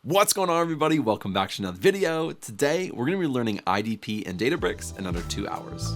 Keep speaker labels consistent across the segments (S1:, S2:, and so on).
S1: What's going on, everybody? Welcome back to another video. Today, we're going to be learning IDP and Databricks in under 2 hours.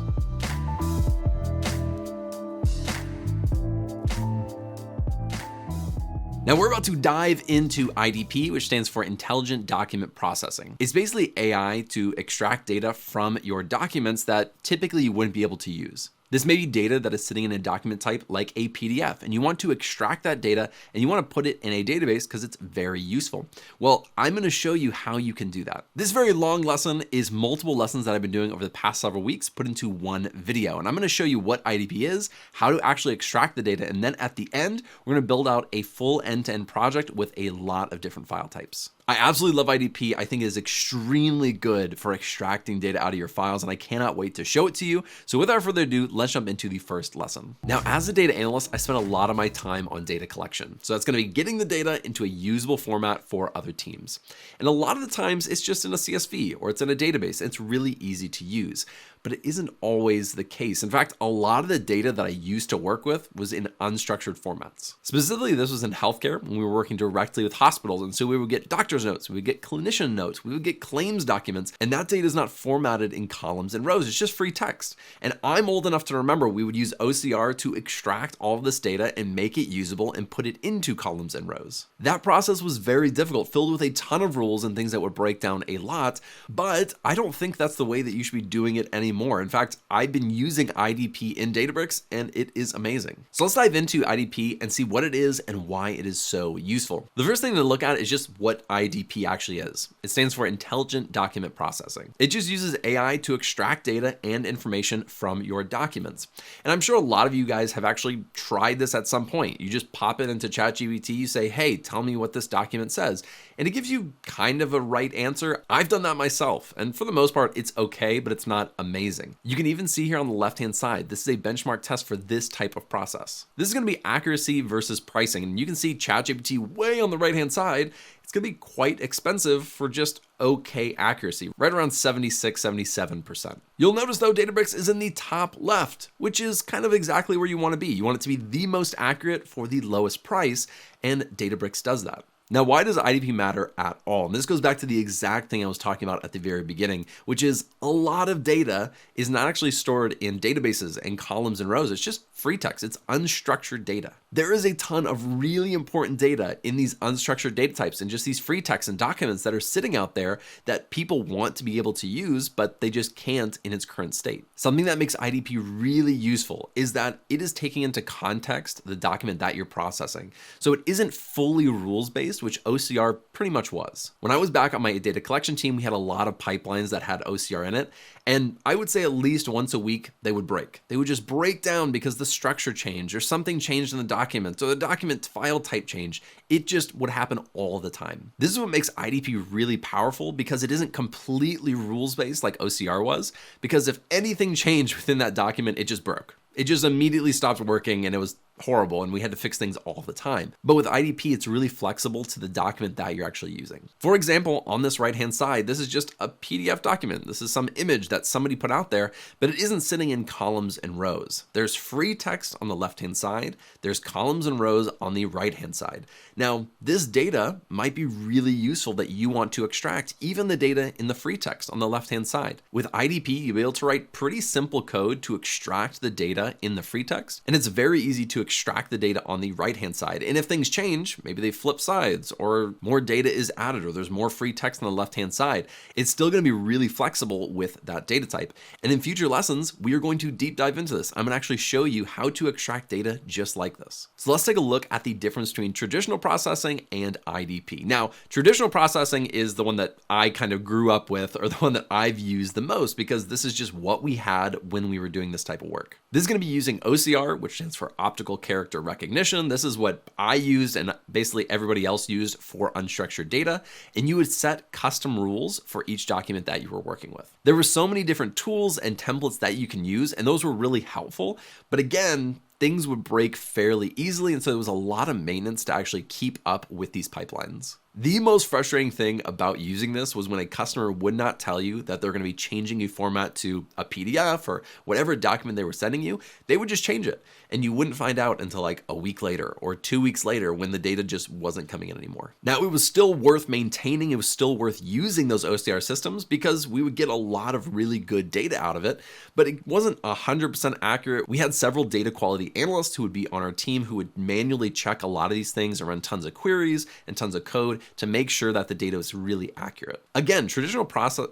S1: Now we're about to dive into IDP, which stands for Intelligent Document Processing. It's basically AI to extract data from your documents that typically you wouldn't be able to use. This may be data that is sitting in a document type like a PDF, and you want to extract that data and you want to put it in a database because it's very useful. Well, I'm going to show you how you can do that. This very long lesson is multiple lessons that I've been doing over the past several weeks put into one video. And I'm going to show you what IDP is, how to actually extract the data, and then at the end, we're going to build out a full end-to-end project with a lot of different file types. I absolutely love IDP. I think it is extremely good for extracting data out of your files, and I cannot wait to show it to you. So without further ado, let's jump into the first lesson. Now, as a data analyst, I spend a lot of my time on data collection. So that's going to be getting the data into a usable format for other teams. And a lot of the times it's just in a CSV or it's in a database. It's really easy to use, but it isn't always the case. In fact, a lot of the data that I used to work with was in unstructured formats. Specifically, this was in healthcare when we were working directly with hospitals. And so we would get doctor's notes, we would get clinician notes, we would get claims documents, and that data is not formatted in columns and rows. It's just free text. And I'm old enough to remember we would use OCR to extract all of this data and make it usable and put it into columns and rows. That process was very difficult, filled with a ton of rules and things that would break down a lot, but I don't think that's the way that you should be doing it anymore. In fact, I've been using IDP in Databricks and it is amazing. So let's dive into IDP and see what it is and why it is so useful. The first thing to look at is just what IDP actually is. It stands for Intelligent Document Processing. It just uses AI to extract data and information from your documents. And I'm sure a lot of you guys have actually tried this at some point. You just pop it into ChatGPT, you say, hey, tell me what this document says. And it gives you kind of a right answer. I've done that myself. And for the most part, it's okay, but it's not amazing. You can even see here on the left-hand side, this is a benchmark test for this type of process. This is going to be accuracy versus pricing. And you can see ChatGPT way on the right-hand side. It's going to be quite expensive for just okay accuracy, right around 76, 77%. You'll notice though, Databricks is in the top left, which is kind of exactly where you want to be. You want it to be the most accurate for the lowest price, and Databricks does that. Now, why does IDP matter at all? And this goes back to the exact thing I was talking about at the very beginning, which is a lot of data is not actually stored in databases and columns and rows. It's just free text. It's unstructured data. There is a ton of really important data in these unstructured data types and just these free texts and documents that are sitting out there that people want to be able to use, but they just can't in its current state. Something that makes IDP really useful is that it is taking into context the document that you're processing. So it isn't fully rules-based, which OCR pretty much was. When I was back on my data collection team, we had a lot of pipelines that had OCR in it. And I would say at least once a week, they would break. They would just break down because the structure changed or something changed in the document or the document file type changed. It just would happen all the time. This is what makes IDP really powerful because it isn't completely rules-based like OCR was, because if anything changed within that document, it just broke. It just immediately stopped working and it was horrible and we had to fix things all the time. But with IDP, it's really flexible to the document that you're actually using. For example, on this right-hand side, this is just a PDF document. This is some image that somebody put out there, but it isn't sitting in columns and rows. There's free text on the left-hand side. There's columns and rows on the right-hand side. Now, this data might be really useful that you want to extract, even the data in the free text on the left-hand side. With IDP, you'll be able to write pretty simple code to extract the data in the free text, and it's very easy to extract the data on the right-hand side. And if things change, maybe they flip sides or more data is added or there's more free text on the left-hand side, it's still going to be really flexible with that data type. And in future lessons, we are going to deep dive into this. I'm going to actually show you how to extract data just like this. So let's take a look at the difference between traditional processing and IDP. Now, traditional processing is the one that I kind of grew up with, or the one that I've used the most, because this is just what we had when we were doing this type of work. This is going to be using OCR, which stands for optical character recognition. This is what I used and basically everybody else used for unstructured data. And you would set custom rules for each document that you were working with. There were so many different tools and templates that you can use, and those were really helpful. But again, things would break fairly easily. And so there was a lot of maintenance to actually keep up with these pipelines. The most frustrating thing about using this was when a customer would not tell you that they're going to be changing a format to a PDF or whatever document they were sending you. They would just change it, and you wouldn't find out until like a week later or 2 weeks later when the data just wasn't coming in anymore. Now, it was still worth maintaining. It was still worth using those OCR systems because we would get a lot of really good data out of it, but it wasn't 100% accurate. We had several data quality analysts who would be on our team who would manually check a lot of these things and run tons of queries and tons of code to make sure that the data was really accurate. Again, traditional processing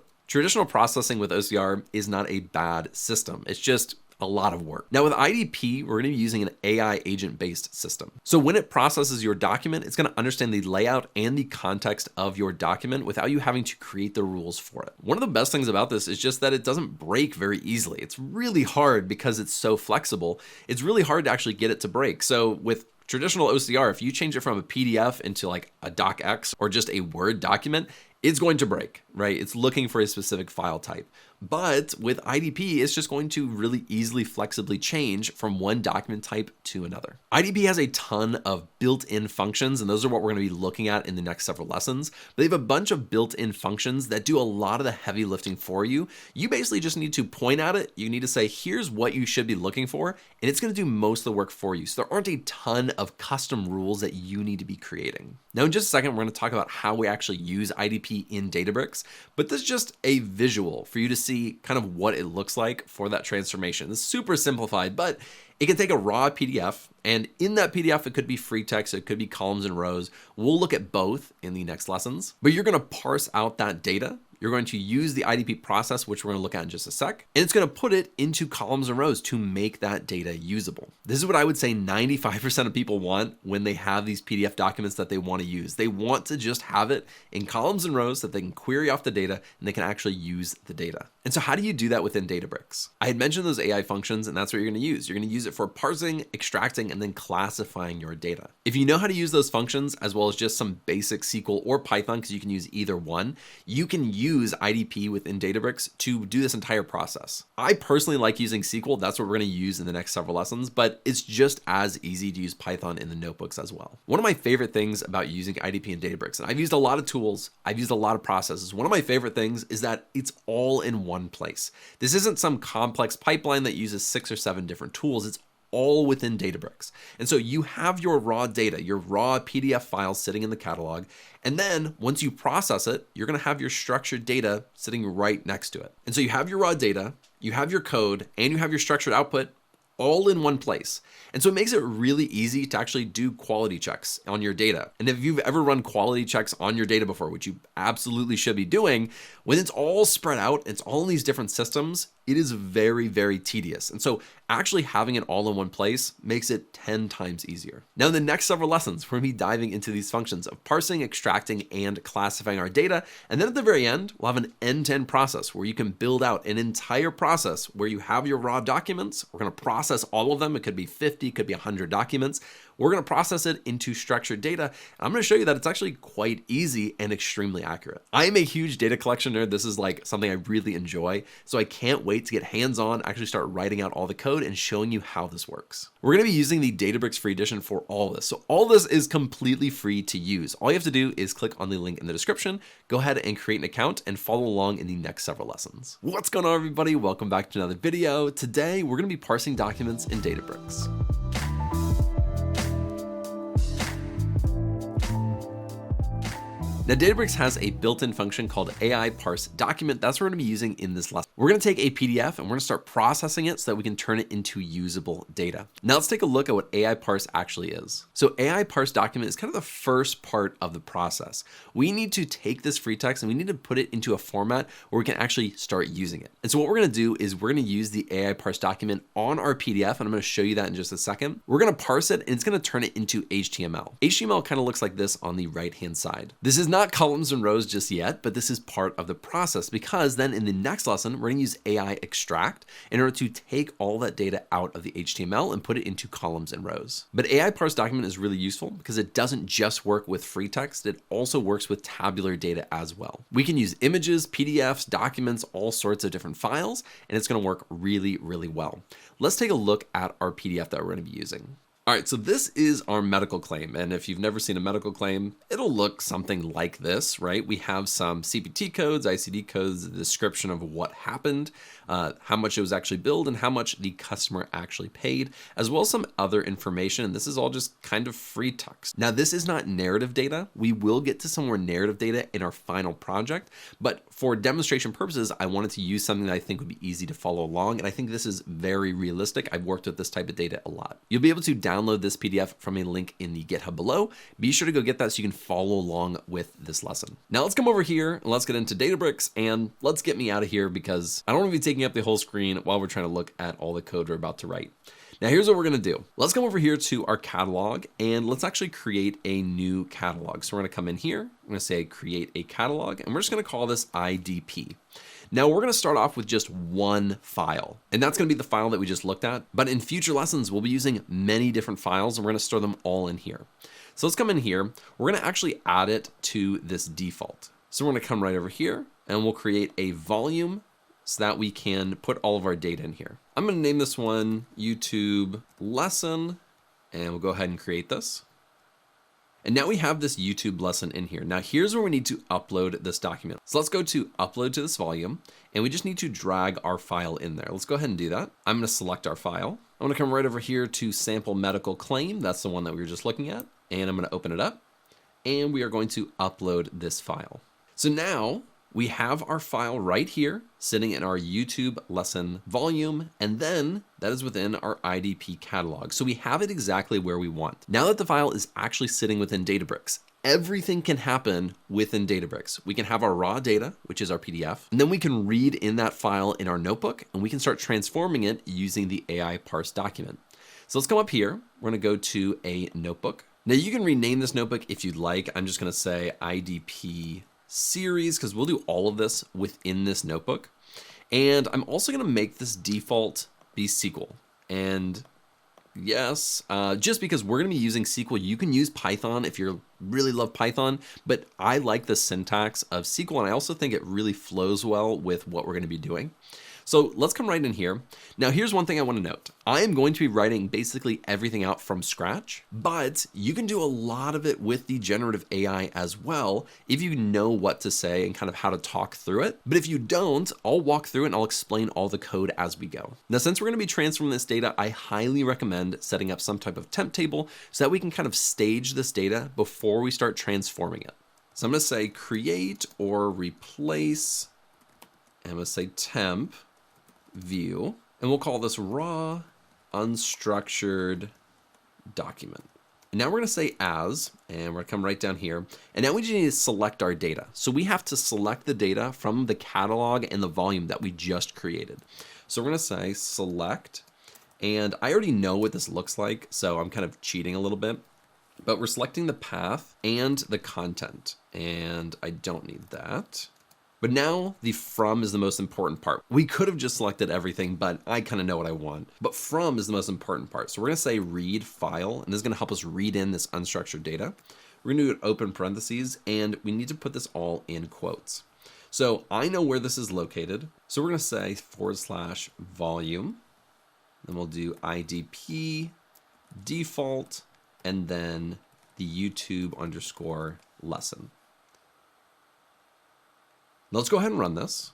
S1: with OCR is not a bad system. It's just a lot of work. Now with IDP, we're going to be using an AI agent-based system. So when it processes your document, it's going to understand the layout and the context of your document without you having to create the rules for it. One of the best things about this is just that it doesn't break very easily. It's really hard because it's so flexible. It's really hard to actually get it to break. So with traditional OCR, if you change it from a PDF into like a docx or just a Word document, it's going to break, right? It's looking for a specific file type. But with IDP, it's just going to really easily, flexibly change from one document type to another. IDP has a ton of built-in functions, and those are what we're going to be looking at in the next several lessons. They have a bunch of built-in functions that do a lot of the heavy lifting for you. You basically just need to point at it. You need to say, here's what you should be looking for, and it's going to do most of the work for you. So there aren't a ton of custom rules that you need to be creating. Now, in just a second, we're going to talk about how we actually use IDP in Databricks, but this is just a visual for you to see kind of what it looks like for that transformation. It's super simplified, but it can take a raw PDF, and in that PDF, it could be free text, it could be columns and rows. We'll look at both in the next lessons, but you're going to parse out that data. You're going to use the IDP process, which we're going to look at in just a sec, and it's going to put it into columns and rows to make that data usable. This is what I would say 95% of people want when they have these PDF documents that they want to use. They want to just have it in columns and rows that they can query off the data and they can actually use the data. And so how do you do that within Databricks? I had mentioned those AI functions, and that's what you're going to use. You're going to use it for parsing, extracting, and then classifying your data. If you know how to use those functions, as well as just some basic SQL or Python, because you can use either one, you can use IDP within Databricks to do this entire process. I personally like using SQL. That's what we're going to use in the next several lessons, but it's just as easy to use Python in the notebooks as well. One of my favorite things about using IDP in Databricks, and I've used a lot of tools, I've used a lot of processes. One of my favorite things is that it's all in one place. This isn't some complex pipeline that uses 6 or 7 different tools. It's all within Databricks. And so you have your raw data, your raw PDF files sitting in the catalog. And then once you process it, you're going to have your structured data sitting right next to it. And so you have your raw data, you have your code, and you have your structured output all in one place. And so it makes it really easy to actually do quality checks on your data. And if you've ever run quality checks on your data before, which you absolutely should be doing, when it's all spread out, it's all in these different systems, it is very, very tedious. And so actually having it all in one place makes it 10 times easier. Now, in the next several lessons, we're going to be diving into these functions of parsing, extracting, and classifying our data. And then at the very end, we'll have an end-to-end process where you can build out an entire process where you have your raw documents. We're going to process all of them. It could be 50, it could be 100 documents. We're going to process it into structured data. And I'm going to show you that it's actually quite easy and extremely accurate. I am a huge data collection nerd. This is like something I really enjoy. So I can't wait to get hands-on, actually start writing out all the code and showing you how this works. We're going to be using the Databricks free edition for all this. So all this is completely free to use. All you have to do is click on the link in the description, go ahead and create an account and follow along in the next several lessons. What's going on, everybody? Welcome back to another video. Today, we're going to be parsing documents in Databricks. Now, Databricks has a built-in function called AI parse document. That's what we're going to be using in this lesson. We're going to take a PDF and we're going to start processing it so that we can turn it into usable data. Now let's take a look at what AI parse actually is. So AI parse document is kind of the first part of the process. We need to take this free text and we need to put it into a format where we can actually start using it. And so what we're going to do is we're going to use the AI parse document on our PDF, and I'm going to show you that in just a second. We're going to parse it and it's going to turn it into HTML. HTML kind of looks like this on the right-hand side. This is not columns and rows just yet, but this is part of the process because then in the next lesson, we're going to use AI extract in order to take all that data out of the HTML and put it into columns and rows. But AI parse document is really useful because it doesn't just work with free text, it also works with tabular data as well. We can use images, PDFs, documents, all sorts of different files, and it's going to work really, really well. Let's take a look at our PDF that we're going to be using. All right, so this is our medical claim. And if you've never seen a medical claim, it'll look something like this, right? We have some CPT codes, ICD codes, the description of what happened, how much it was actually billed, and how much the customer actually paid, as well as some other information. And this is all just kind of free text. Now, this is not narrative data. We will get to some more narrative data in our final project, but for demonstration purposes, I wanted to use something that I think would be easy to follow along. And I think this is very realistic. I've worked with this type of data a lot. You'll be able to download this PDF from a link in the GitHub below. Be sure to go get that so you can follow along with this lesson. Now let's come over here and let's get into Databricks and let's get me out of here because I don't want to be taking up the whole screen while we're trying to look at all the code we're about to write. Now here's what we're gonna do. Let's come over here to our catalog and let's actually create a new catalog. So we're gonna come in here, I'm gonna say create a catalog and we're just gonna call this IDP. Now we're gonna start off with just one file, and that's gonna be the file that we just looked at. But in future lessons, we'll be using many different files and we're gonna store them all in here. So let's come in here. We're gonna actually add it to this default. So we're gonna come right over here and we'll create a volume so that we can put all of our data in here. I'm gonna name this one YouTube lesson, and we'll go ahead and create this. And now we have this YouTube lesson in here. Now here's where we need to upload this document. So let's go to upload to this volume, and we just need to drag our file in there. Let's go ahead and do that. I'm gonna select our file. I'm gonna come right over here to sample medical claim. That's the one that we were just looking at. And I'm gonna open it up, and we are going to upload this file. So now we have our file right here sitting in our YouTube lesson volume, and then that is within our IDP catalog. So we have it exactly where we want. Now that the file is actually sitting within Databricks, everything can happen within Databricks. We can have our raw data, which is our PDF, and then we can read in that file in our notebook, and we can start transforming it using the AI parse document. So let's come up here. We're gonna go to a notebook. Now you can rename this notebook if you'd like. I'm just gonna say IDP series because we'll do all of this within this notebook. And I'm also going to make this default be SQL. And yes, just because we're going to be using SQL, you can use Python if you really love Python, but I like the syntax of SQL and I also think it really flows well with what we're going to be doing. So let's come right in here. Now here's one thing I want to note. I am going to be writing basically everything out from scratch, but you can do a lot of it with the generative AI as well if you know what to say and kind of how to talk through it. But if you don't, I'll walk through it and I'll explain all the code as we go. Now, since we're going to be transforming this data, I highly recommend setting up some type of temp table so that we can kind of stage this data before we start transforming it. So I'm going to say create or replace, and I'm going to say temp view, and we'll call this raw unstructured document. And now we're going to say as, and we're going to come right down here. And now we just need to select our data. So we have to select the data from the catalog and the volume that we just created. So we're going to say select, and I already know what this looks like, so I'm kind of cheating a little bit, but we're selecting the path and the content, and I don't need that. But now the from is the most important part. We could have just selected everything, but I kind of know what I want. But from is the most important part. So we're going to say read file, and this is going to help us read in this unstructured data. We're going to do an open parentheses, and we need to put this all in quotes. So I know where this is located. So we're going to say / volume. Then we'll do IDP default, and then the YouTube _ lesson. Let's go ahead and run this.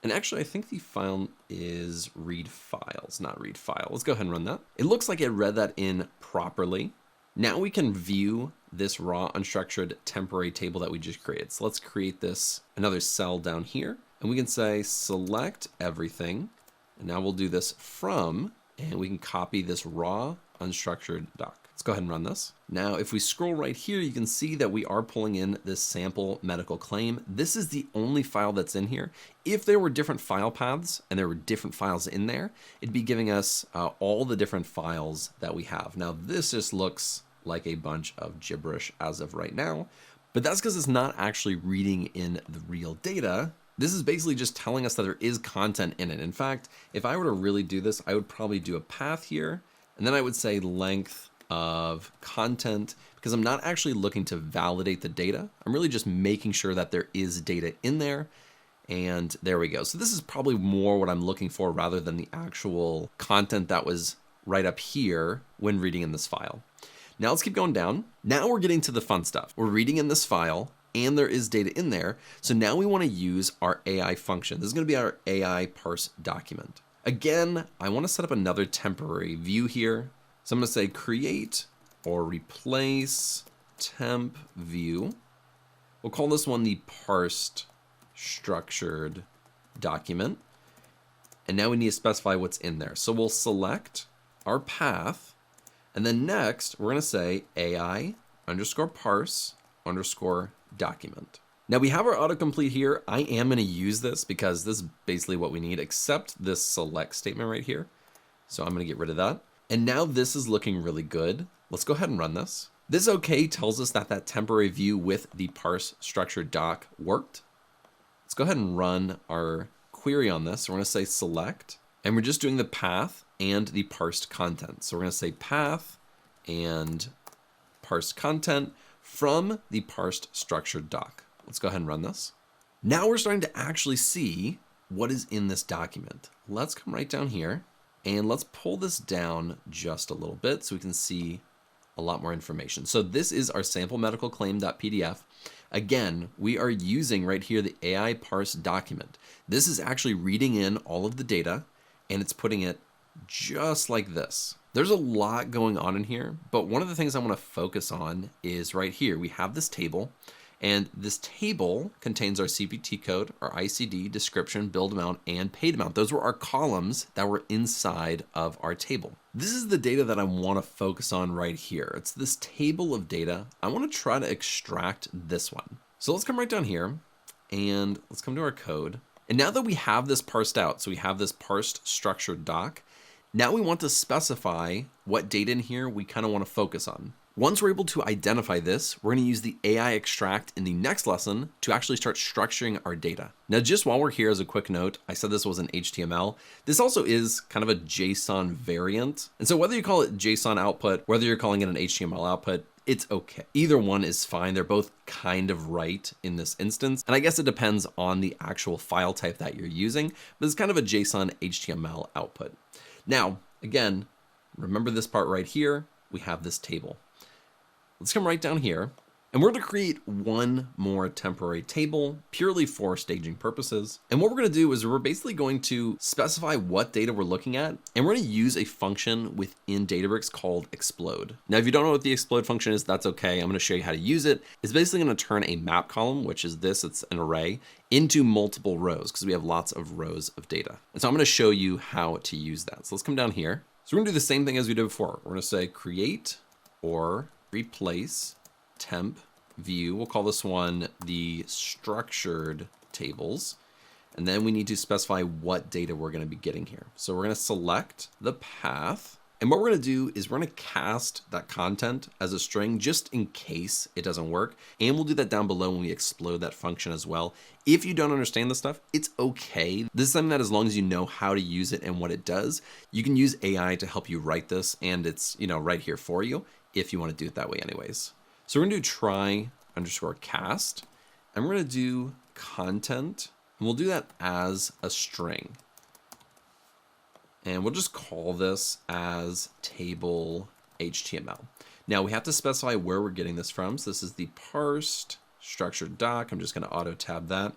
S1: And actually, I think the file is read files, not read file. Let's go ahead and run that. It looks like it read that in properly. Now we can view this raw unstructured temporary table that we just created. So let's create this, another cell down here. And we can say select everything. And now we'll do this from, and we can copy this raw unstructured doc. Let's go ahead and run this. Now, if we scroll right here, you can see that we are pulling in this sample medical claim. This is the only file that's in here. If there were different file paths and there were different files in there, it'd be giving us all the different files that we have. Now, this just looks like a bunch of gibberish as of right now, but that's because it's not actually reading in the real data. This is basically just telling us that there is content in it. In fact, if I were to really do this, I would probably do a path here, and then I would say length of content, because I'm not actually looking to validate the data. I'm really just making sure that there is data in there. And there we go. So this is probably more what I'm looking for rather than the actual content that was right up here when reading in this file. Now let's keep going down. Now we're getting to the fun stuff. We're reading in this file and there is data in there. So now we want to use our AI function. This is going to be our AI parse document. Again, I want to set up another temporary view here. So I'm going to say create or replace temp view. We'll call this one the parsed structured document. And now we need to specify what's in there. So we'll select our path. And then next, we're going to say AI underscore parse underscore document. Now we have our autocomplete here. I am going to use this because this is basically what we need, except this select statement right here. So I'm going to get rid of that. And now this is looking really good. Let's go ahead and run this. This OK tells us that that temporary view with the parse structured doc worked. Let's go ahead and run our query on this. So we're going to say select, and we're just doing the path and the parsed content. So we're going to say path and parsed content from the parsed structured doc. Let's go ahead and run this. Now we're starting to actually see what is in this document. Let's come right down here and let's pull this down just a little bit so we can see a lot more information. So this is our sample medical claim.pdf. Again, we are using right here the AI parse document. This is actually reading in all of the data and it's putting it just like this. There's a lot going on in here, but one of the things I want to focus on is right here. We have this table, and this table contains our CPT code, our ICD, description, build amount, and paid amount. Those were our columns that were inside of our table. This is the data that I want to focus on right here. It's this table of data. I want to try to extract this one. So let's come right down here and let's come to our code. And now that we have this parsed out, so we have this parsed structured doc, now we want to specify what data in here we kind of want to focus on. Once we're able to identify this, we're going to use the AI extract in the next lesson to actually start structuring our data. Now, just while we're here, as a quick note, I said this was an HTML. This also is kind of a JSON variant. And so whether you call it JSON output, whether you're calling it an HTML output, it's okay. Either one is fine. They're both kind of right in this instance. And I guess it depends on the actual file type that you're using, but it's kind of a JSON HTML output. Now, again, remember this part right here. We have this table. Let's come right down here, and we're going to create one more temporary table purely for staging purposes. And what we're going to do is we're basically going to specify what data we're looking at, and we're going to use a function within Databricks called explode. Now, if you don't know what the explode function is, that's okay. I'm going to show you how to use it. It's basically going to turn a map column, which is this, it's an array, into multiple rows because we have lots of rows of data. And so I'm going to show you how to use that. So let's come down here. So we're going to do the same thing as we did before. We're going to say create or replace temp view. We'll call this one the structured tables. And then we need to specify what data we're going to be getting here. So we're going to select the path. And what we're going to do is we're going to cast that content as a string just in case it doesn't work. And we'll do that down below when we explode that function as well. If you don't understand this stuff, it's okay. This is something that as long as you know how to use it and what it does, you can use AI to help you write this. And it's, right here for you if you want to do it that way anyways. So we're going to do try underscore cast, and we're going to do content, and we'll do that as a string. And we'll just call this as table HTML. Now we have to specify where we're getting this from. So this is the parsed structured doc. I'm just going to auto tab that.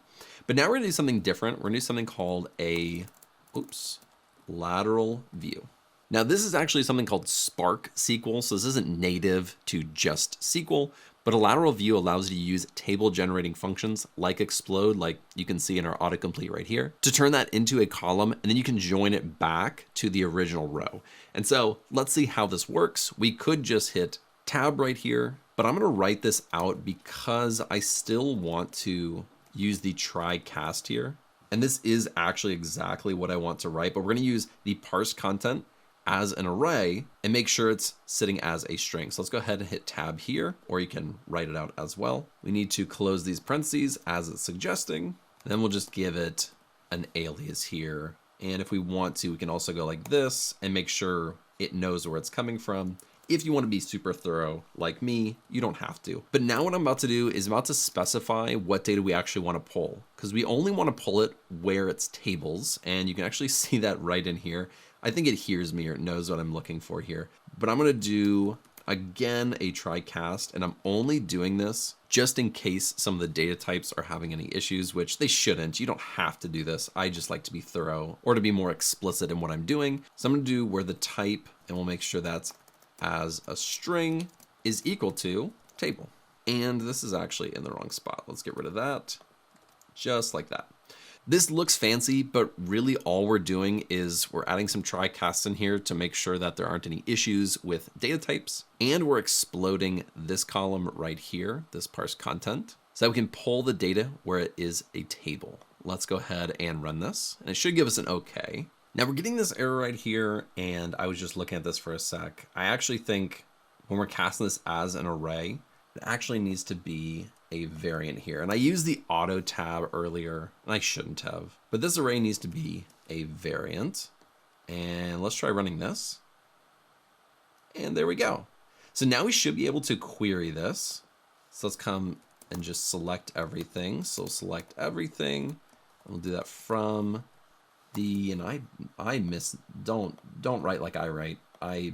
S1: But now we're going to do something different. We're going to do something called a lateral view. Now this is actually something called Spark SQL. So this isn't native to just SQL, but a lateral view allows you to use table generating functions like explode, like you can see in our autocomplete right here, to turn that into a column, and then you can join it back to the original row. And so let's see how this works. We could just hit tab right here, but I'm going to write this out because I still want to use the try cast here. And this is actually exactly what I want to write, but we're going to use the parse content as an array and make sure it's sitting as a string. So let's go ahead and hit tab here, or you can write it out as well. We need to close these parentheses as it's suggesting. And then we'll just give it an alias here. And if we want to, we can also go like this and make sure it knows where it's coming from. If you want to be super thorough like me, you don't have to. But now what I'm about to do is I'm about to specify what data we actually want to pull, because we only want to pull it where it's tables. And you can actually see that right in here. I think it hears me or it knows what I'm looking for here. But I'm gonna do, again, a try cast, and I'm only doing this just in case some of the data types are having any issues, which they shouldn't. You don't have to do this. I just like to be thorough or to be more explicit in what I'm doing. So I'm gonna do where the type, and we'll make sure that's as a string is equal to table. And this is actually in the wrong spot. Let's get rid of that, just like that. This looks fancy, but really all we're doing is we're adding some try casts in here to make sure that there aren't any issues with data types. And we're exploding this column right here, this parse content, so that we can pull the data where it is a table. Let's go ahead and run this, and it should give us an okay. Now we're getting this error right here, and I was just looking at this for a sec. I actually think when we're casting this as an array, it actually needs to be a variant here. And I used the auto tab earlier, and I shouldn't have. But this array needs to be a variant. And let's try running this. And there we go. So now we should be able to query this. So let's come and just select everything. So select everything. And we'll do that from the, and don't write like I write. I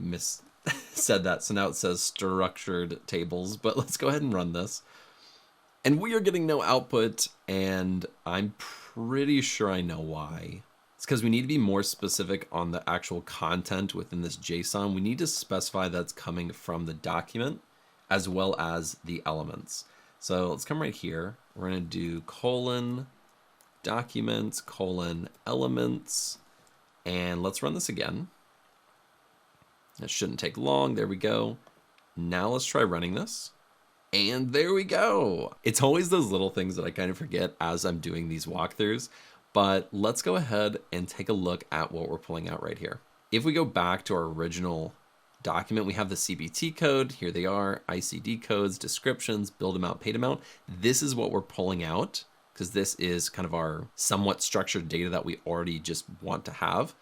S1: said that. So now it says structured tables, but let's go ahead and run this. And we are getting no output, and I'm pretty sure I know why. It's because we need to be more specific on the actual content within this JSON. We need to specify that's coming from the document as well as the elements. So let's come right here. We're going to do colon documents colon elements, and let's run this again. That shouldn't take long. There we go. Now let's try running this. And there we go. It's always those little things that I kind of forget as I'm doing these walkthroughs, but let's go ahead and take a look at what we're pulling out right here. If we go back to our original document, we have the CBT code. Here they are, ICD codes, descriptions, build amount, paid amount. This is what we're pulling out because this is kind of our somewhat structured data that we already just want to have.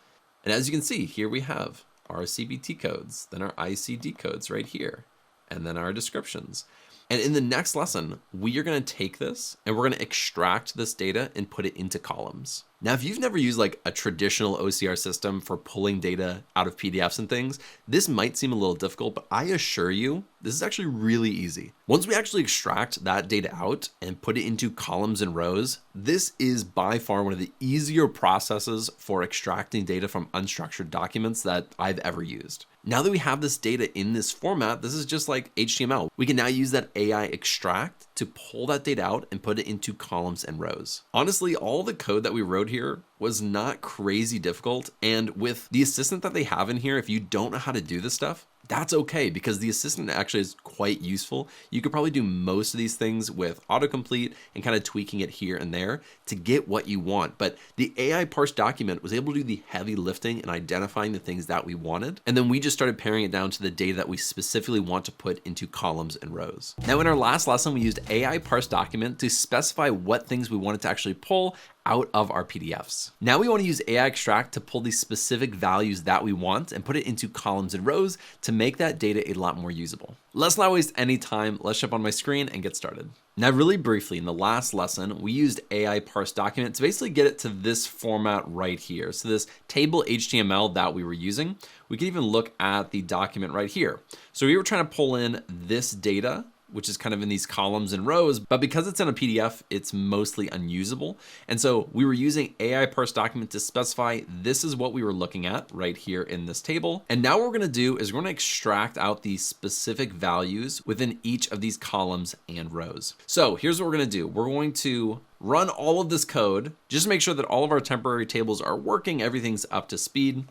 S1: And as you can see, here we have our CBT codes, then our ICD codes right here, and then our descriptions. And in the next lesson, we are going to take this and we're going to extract this data and put it into columns. Now, if you've never used like a traditional OCR system for pulling data out of PDFs and things, this might seem a little difficult, but I assure you, this is actually really easy. Once we actually extract that data out and put it into columns and rows, this is by far one of the easier processes for extracting data from unstructured documents that I've ever used. Now that we have this data in this format, this is just like HTML. We can now use that AI extract to pull that data out and put it into columns and rows. Honestly, all the code that we wrote here was not crazy difficult. And with the assistant that they have in here, if you don't know how to do this stuff, that's okay, because the assistant actually is quite useful. You could probably do most of these things with autocomplete and kind of tweaking it here and there to get what you want. But the AI parse document was able to do the heavy lifting and identifying the things that we wanted. And then we just started paring it down to the data that we specifically want to put into columns and rows. Now, in our last lesson, we used AI parse document to specify what things we wanted to actually pull out of our PDFs. Now we want to use AI extract to pull these specific values that we want and put it into columns and rows to make that data a lot more usable. Let's not waste any time. Let's jump on my screen and get started. Now, really briefly, in the last lesson, we used AI parse document to basically get it to this format right here. So this table HTML that we were using, we can even look at the document right here. So we were trying to pull in this data, which is kind of in these columns and rows, but because it's in a PDF, it's mostly unusable. And so we were using AI parse document to specify this is what we were looking at right here in this table. And now what we're gonna do is we're gonna extract out these specific values within each of these columns and rows. So here's what we're gonna do. We're going to run all of this code, just to make sure that all of our temporary tables are working, everything's up to speed.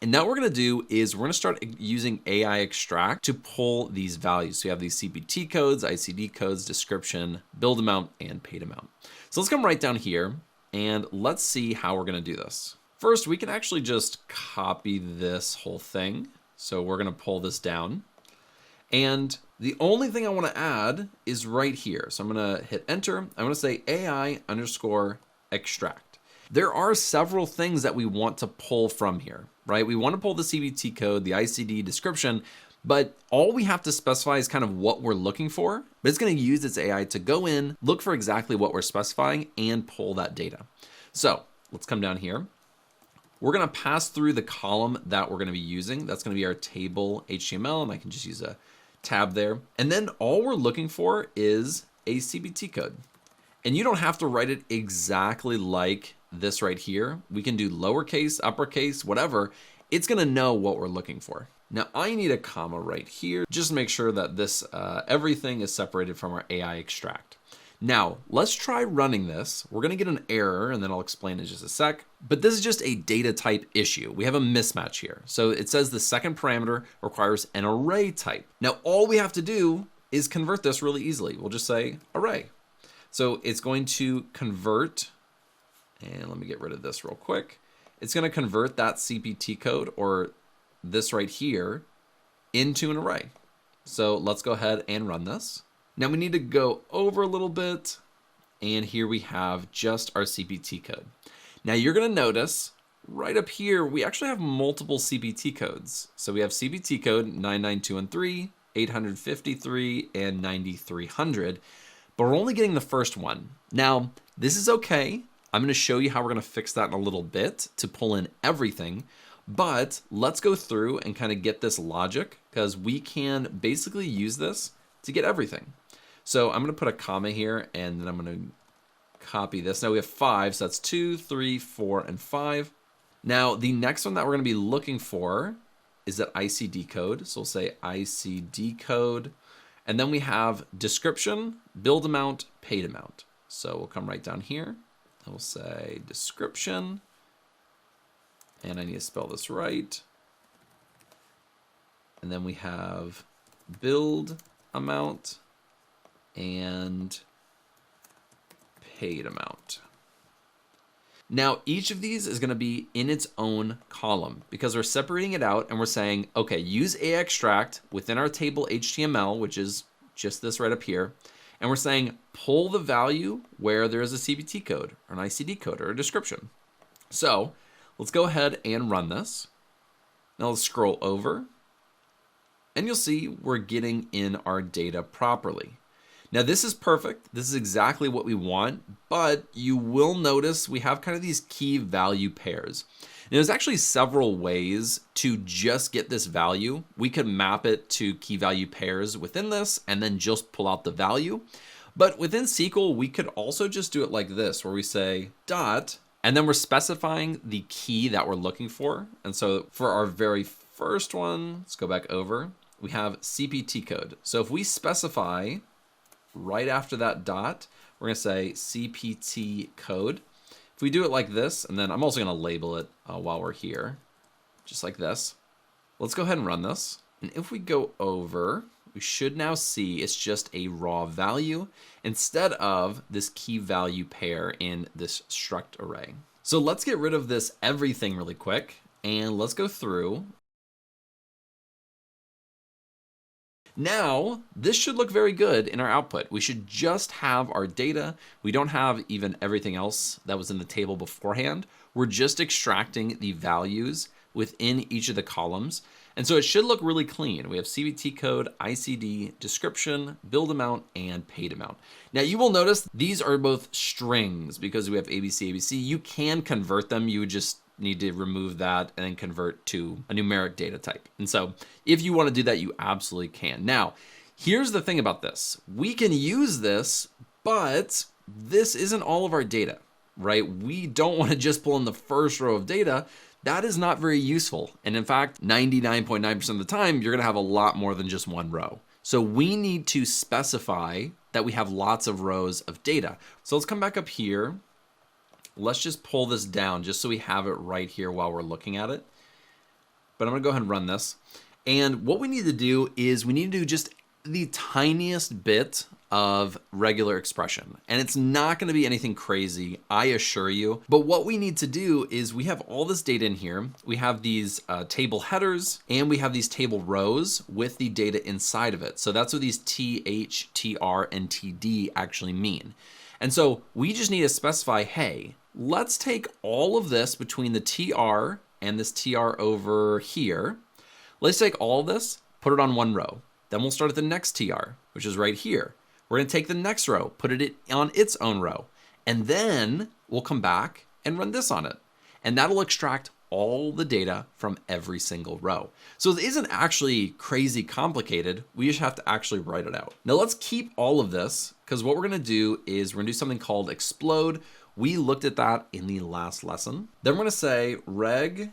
S1: And now what we're gonna do is we're gonna start using AI extract to pull these values. So we have these CBT codes, ICD codes, description, build amount, and paid amount. So let's come right down here and let's see how we're gonna do this. First, we can actually just copy this whole thing. So we're gonna pull this down. And the only thing I wanna add is right here. So I'm gonna hit enter. I'm gonna say AI underscore extract. There are several things that we want to pull from here, right? We want to pull the CBT code, the ICD description, but all we have to specify is kind of what we're looking for, but it's going to use its AI to go in, look for exactly what we're specifying and pull that data. So let's come down here. we're going to pass through the column that we're going to be using. That's going to be our table HTML, and I can just use a tab there. And then all we're looking for is a CPT code. And you don't have to write it exactly like this right here. We can do lowercase, uppercase, whatever. It's going to know what we're looking for. Now I need a comma right here, just to make sure that this everything is separated from our AI extract. Now let's try running this. We're going to get an error, and then I'll explain in just a sec. But this is just a data type issue. We have a mismatch here. So it says the second parameter requires an array type. Now all we have to do is convert this really easily. We'll just say array. So it's going to convert, and let me get rid of this real quick. It's going to convert that CPT code, or this right here, into an array. So let's go ahead and run this. Now we need to go over a little bit, and here we have just our CPT code. Now you're going to notice right up here, we actually have multiple CPT codes. So we have CPT code 99213, 853, and 9300. But we're only getting the first one. Now, this is okay. I'm going to show you how we're going to fix that in a little bit to pull in everything. But let's go through and kind of get this logic, because we can basically use this to get everything. So I'm going to put a comma here, and then I'm going to copy this. Now we have 5, so that's 2, 3, 4, and 5. Now the next one that we're going to be looking for is that ICD code. So we'll say ICD code. And then we have description, build amount, paid amount. So we'll come right down here, and we'll say description, and I need to spell this right. And then we have build amount and paid amount. Now, each of these is going to be in its own column, because we're separating it out and we're saying, okay, use AI extract within our table HTML, which is just this right up here. And we're saying, pull the value where there is a CPT code or an ICD code or a description. So let's go ahead and run this. Now let's scroll over, and you'll see we're getting in our data properly. Now this is perfect. This is exactly what we want, but you will notice we have kind of these key value pairs. And there's actually several ways to just get this value. We could map it to key value pairs within this and then just pull out the value. But within SQL, we could also just do it like this, where we say dot, and then we're specifying the key that we're looking for. And so for our very first one, let's go back over, we have CPT code. So if we specify right after that dot, we're going to say CPT code. If we do it like this, and then I'm also going to label it while we're here, just like this. Let's go ahead and run this. And if we go over, we should now see it's just a raw value instead of this key value pair in this struct array. So let's get rid of this everything really quick, and let's go through. Now, this should look very good in our output. We should just have our data. We don't have even everything else that was in the table beforehand. We're just extracting the values within each of the columns. And so it should look really clean. We have CPT code, ICD, description, build amount, and paid amount. Now you will notice these are both strings because we have ABC, ABC. You can convert them. You would just need to remove that and then convert to a numeric data type. And so if you want to do that, you absolutely can. Now, here's the thing about this. We can use this, but this isn't all of our data, right? We don't want to just pull in the first row of data. That is not very useful. And in fact, 99.9% of the time, you're going to have a lot more than just one row. So we need to specify that we have lots of rows of data. So let's come back up here. Let's just pull this down just so we have it right here while we're looking at it. But I'm going to go ahead and run this. And what we need to do is we need to do just the tiniest bit of regular expression. And it's not going to be anything crazy, I assure you. But what we need to do is we have all this data in here. We have these table headers, and we have these table rows with the data inside of it. So that's what these TH, TR, and TD actually mean. And so we just need to specify, hey, let's take all of this between the TR and this TR over here. Let's take all of this, put it on one row. Then we'll start at the next TR, which is right here. We're going to take the next row, put it on its own row, and then we'll come back and run this on it. And that'll extract all the data from every single row. So it isn't actually crazy complicated. We just have to actually write it out. Now let's keep all of this, because what we're gonna do is we're gonna do something called explode. We looked at that in the last lesson. Then we're gonna say reg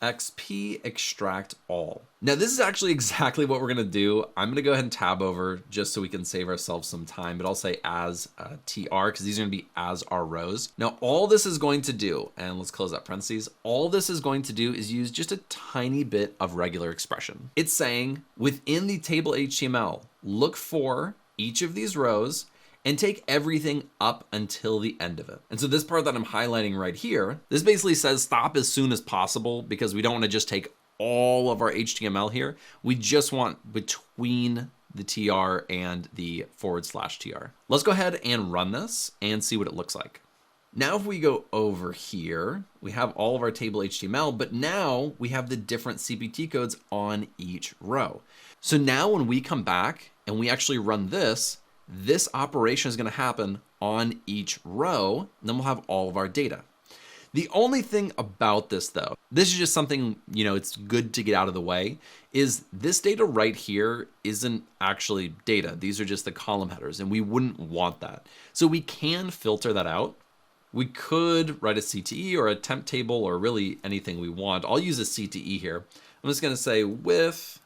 S1: XP extract all. Now this is actually exactly what we're gonna do. I'm gonna go ahead and tab over just so we can save ourselves some time, but I'll say as TR because these are gonna be as our rows. Now all this is going to do, and let's close that parentheses, all this is going to do is use just a tiny bit of regular expression. It's saying within the table HTML, look for each of these rows and take everything up until the end of it. And so this part that I'm highlighting right here, this basically says stop as soon as possible because we don't want to just take all of our HTML here. We just want between the TR and the /TR. Let's go ahead and run this and see what it looks like. Now if we go over here, we have all of our table HTML, but now we have the different CPT codes on each row. So now when we come back and we actually run this operation is going to happen on each row, and then we'll have all of our data. The only thing about this though, this is just something, it's good to get out of the way, is this data right here isn't actually data. These are just the column headers, and we wouldn't want that. So we can filter that out. We could write a CTE or a temp table or really anything we want. I'll use a CTE here. I'm just going to say with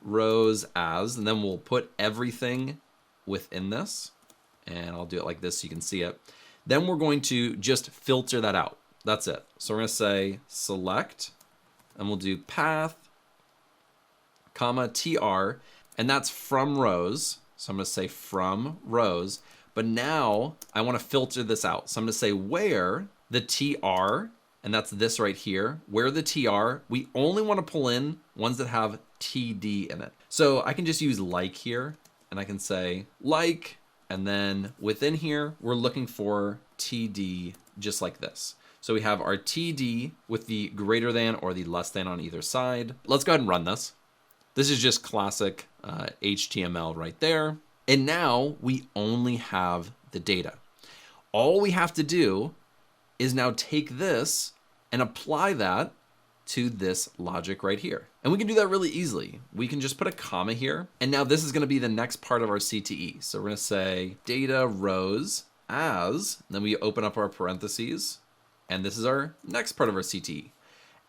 S1: rows as, and then we'll put everything within this, and I'll do it like this so you can see it. Then we're going to just filter that out. That's it. So we're going to say select, and we'll do path, comma, TR, and that's from rows. So I'm going to say from rows, but now I want to filter this out. So I'm going to say where the TR, and that's this right here, where the TR, we only want to pull in ones that have TD in it. So I can just use like here, and I can say like, and then within here, we're looking for TD just like this. So we have our TD with the greater than or the less than on either side. Let's go ahead and run this. This is just classic HTML right there. And now we only have the data. All we have to do is now take this and apply that to this logic right here. And we can do that really easily. We can just put a comma here. And now this is going to be the next part of our CTE. So we're going to say data rows as, then we open up our parentheses, and this is our next part of our CTE.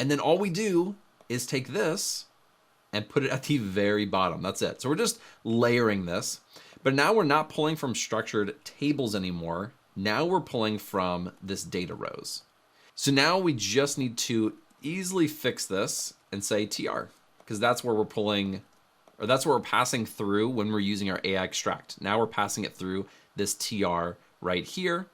S1: And then all we do is take this and put it at the very bottom. That's it. So we're just layering this. But now we're not pulling from structured tables anymore. Now we're pulling from this data rows. So now we just need to easily fix this and say TR, because that's where we're pulling, or that's where we're passing through when we're using our AI extract. Now we're passing it through this TR right here,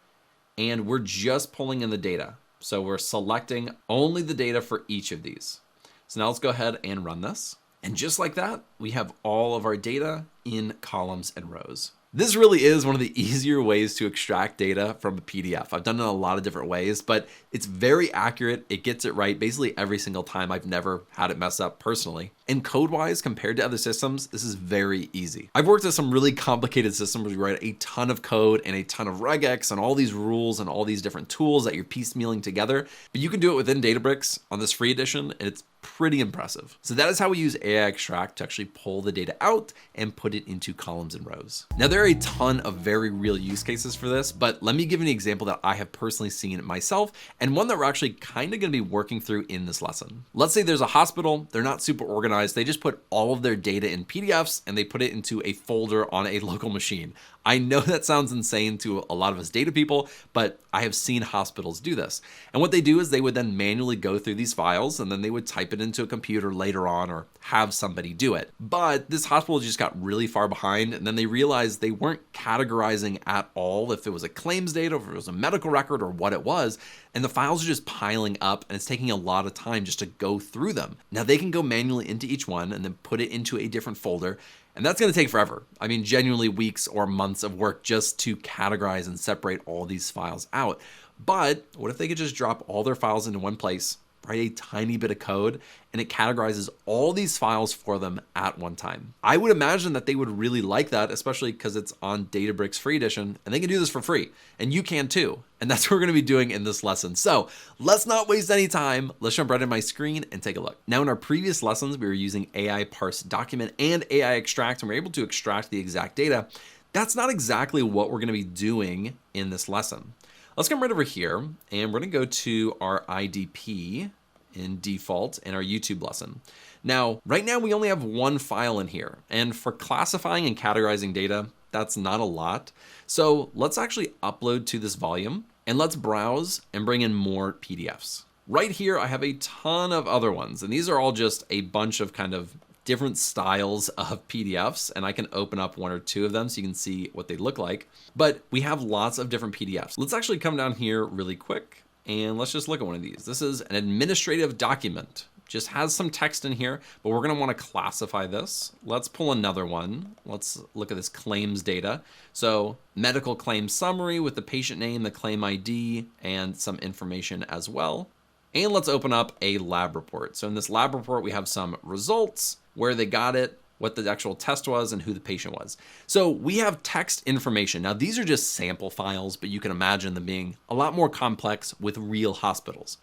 S1: and we're just pulling in the data. So we're selecting only the data for each of these. So now let's go ahead and run this. And just like that, we have all of our data in columns and rows. This really is one of the easier ways to extract data from a PDF. I've done it in a lot of different ways, but it's very accurate. It gets it right basically every single time. I've never had it mess up personally. And code-wise, compared to other systems, this is very easy. I've worked with some really complicated systems where you write a ton of code and a ton of regex and all these rules and all these different tools that you're piecemealing together. But you can do it within Databricks on this free edition, and it's pretty impressive. So that is how we use AI extract to actually pull the data out and put it into columns and rows. Now there are a ton of very real use cases for this, but let me give you an example that I have personally seen myself and one that we're actually kind of going to be working through in this lesson. Let's say there's a hospital, they're not super organized. They just put all of their data in PDFs and they put it into a folder on a local machine. I know that sounds insane to a lot of us data people, but I have seen hospitals do this. And what they do is they would then manually go through these files and then they would type it into a computer later on or have somebody do it. But this hospital just got really far behind, and then they realized they weren't categorizing at all if it was a claims data, or if it was a medical record, or what it was. And the files are just piling up, and it's taking a lot of time just to go through them. Now they can go manually into each one and then put it into a different folder. And that's going to take forever. I mean, genuinely weeks or months of work just to categorize and separate all these files out. But what if they could just drop all their files into one place, write a tiny bit of code, and it categorizes all these files for them at one time. I would imagine that they would really like that, especially because it's on Databricks Free Edition, and they can do this for free, and you can too. And that's what we're gonna be doing in this lesson. So let's not waste any time. Let's jump right in my screen and take a look. Now, in our previous lessons, we were using AI parse document and AI extract, and we're able to extract the exact data. That's not exactly what we're gonna be doing in this lesson. Let's come right over here, and we're gonna go to our IDP in default in our YouTube lesson. Now, right now we only have one file in here, and for classifying and categorizing data, that's not a lot. So let's actually upload to this volume, and let's browse and bring in more PDFs. Right here, I have a ton of other ones, and these are all just a bunch of kind of different styles of PDFs, and I can open up one or two of them so you can see what they look like. But we have lots of different PDFs. Let's actually come down here really quick, and let's just look at one of these. This is an administrative document. Just has some text in here, but we're gonna wanna classify this. Let's pull another one. Let's look at this claims data. So medical claim summary with the patient name, the claim ID, and some information as well. And let's open up a lab report. So in this lab report, we have some results, where they got it, what the actual test was, and who the patient was. So we have text information. Now, these are just sample files, but you can imagine them being a lot more complex with real hospitals.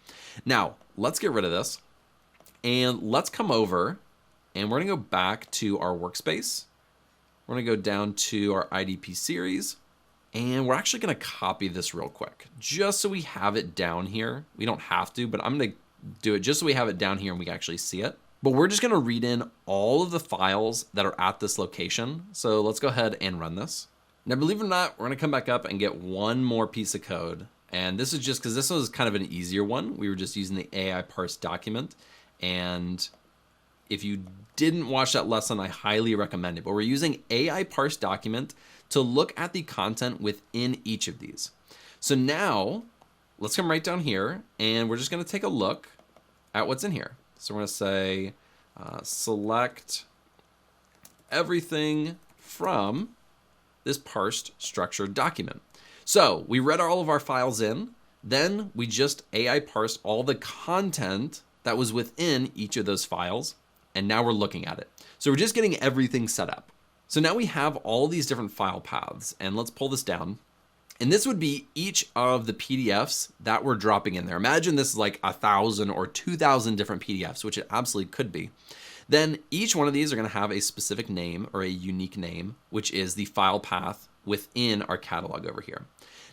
S1: Now, let's get rid of this, and let's come over, and we're gonna go back to our workspace. We're gonna go down to our IDP series, and we're actually gonna copy this real quick, just so we have it down here. We don't have to, but I'm gonna do it just so we have it down here and we can actually see it. But we're just gonna read in all of the files that are at this location. So let's go ahead and run this. Now, believe it or not, we're gonna come back up and get one more piece of code. And this is just because this was kind of an easier one. We were just using the AI parse document. And if you didn't watch that lesson, I highly recommend it. But we're using AI parse document to look at the content within each of these. So now let's come right down here, and we're just gonna take a look at what's in here. So we're gonna say, select everything from this parsed structured document. So we read all of our files in, then we just AI parsed all the content that was within each of those files, and now we're looking at it. So we're just getting everything set up. So now we have all these different file paths, and let's pull this down. And this would be each of the PDFs that we're dropping in there. Imagine this is like 1,000 or 2,000 different PDFs, which it absolutely could be. Then each one of these are gonna have a specific name or a unique name, which is the file path within our catalog over here.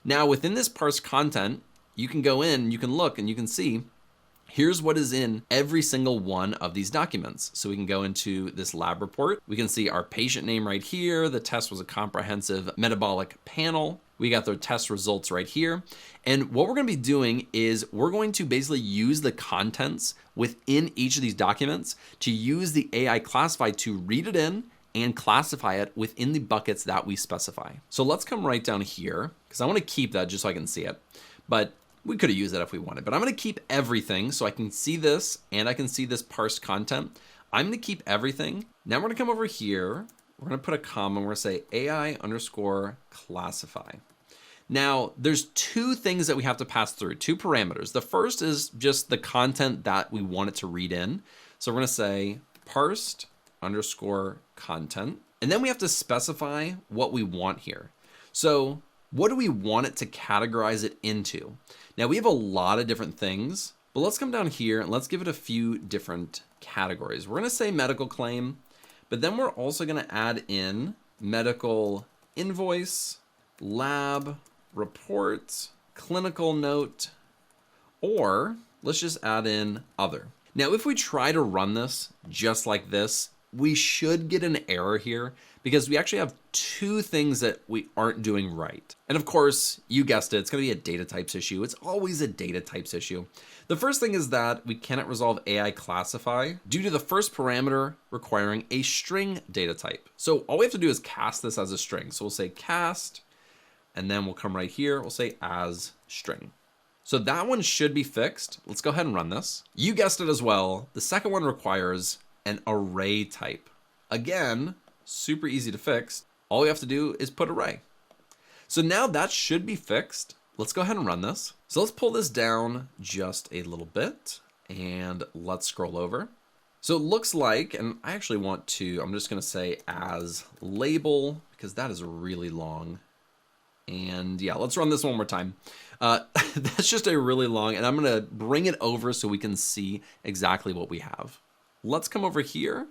S1: Now within this parse content, you can go in, you can look, and you can see here's what is in every single one of these documents. So we can go into this lab report. We can see our patient name right here. The test was a comprehensive metabolic panel. We got the test results right here. And what we're gonna be doing is we're going to basically use the contents within each of these documents to use the AI classify to read it in and classify it within the buckets that we specify. So let's come right down here, because I wanna keep that just so I can see it. But we could have used that if we wanted, but I'm gonna keep everything so I can see this and I can see this parsed content. I'm gonna keep everything. Now we're gonna come over here. We're gonna put a comma and we're gonna say AI underscore classify. Now there's two things that we have to pass through, two parameters. The first is just the content that we want it to read in. So we're gonna say parsed underscore content. And then we have to specify what we want here. So what do we want it to categorize it into? Now we have a lot of different things, but let's come down here and let's give it a few different categories. We're gonna say medical claim, but then we're also gonna add in medical invoice, lab, report, clinical note, or let's just add in other. Now, if we try to run this just like this, we should get an error here because we actually have two things that we aren't doing right. And of course, you guessed it, it's gonna be a data types issue. It's always a data types issue. The first thing is that we cannot resolve AI classify due to the first parameter requiring a string data type. So all we have to do is cast this as a string. So we'll say cast, and then we'll come right here, we'll say as string. So that one should be fixed. Let's go ahead and run this. You guessed it as well. The second one requires an array type. Again, super easy to fix. All we have to do is put array. So now that should be fixed. Let's go ahead and run this. So let's pull this down just a little bit. And let's scroll over. So it looks like, and I actually want to, I'm just going to say as label, because that is really long. And yeah, let's run this one more time. That's just a really long, and I'm going to bring it over so we can see exactly what we have. Let's come over here.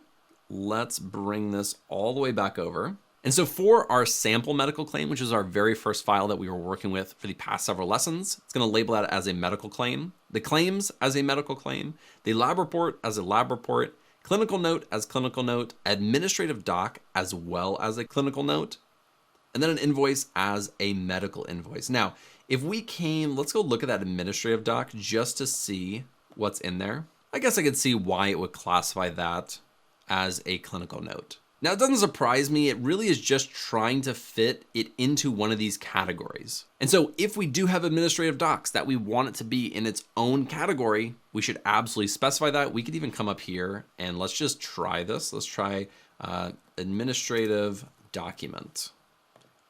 S1: Let's bring this all the way back over. And so for our sample medical claim, which is our very first file that we were working with for the past several lessons, it's going to label that as a medical claim, the claims as a medical claim, the lab report as a lab report, clinical note as clinical note, administrative doc as well as a clinical note, and then an invoice as a medical invoice. Now, if we came, let's go look at that administrative doc just to see what's in there. I guess I could see why it would classify that as a clinical note. Now, it doesn't surprise me. It really is just trying to fit it into one of these categories. And so if we do have administrative docs that we want it to be in its own category, we should absolutely specify that. We could even come up here and let's just try this. Let's try administrative document.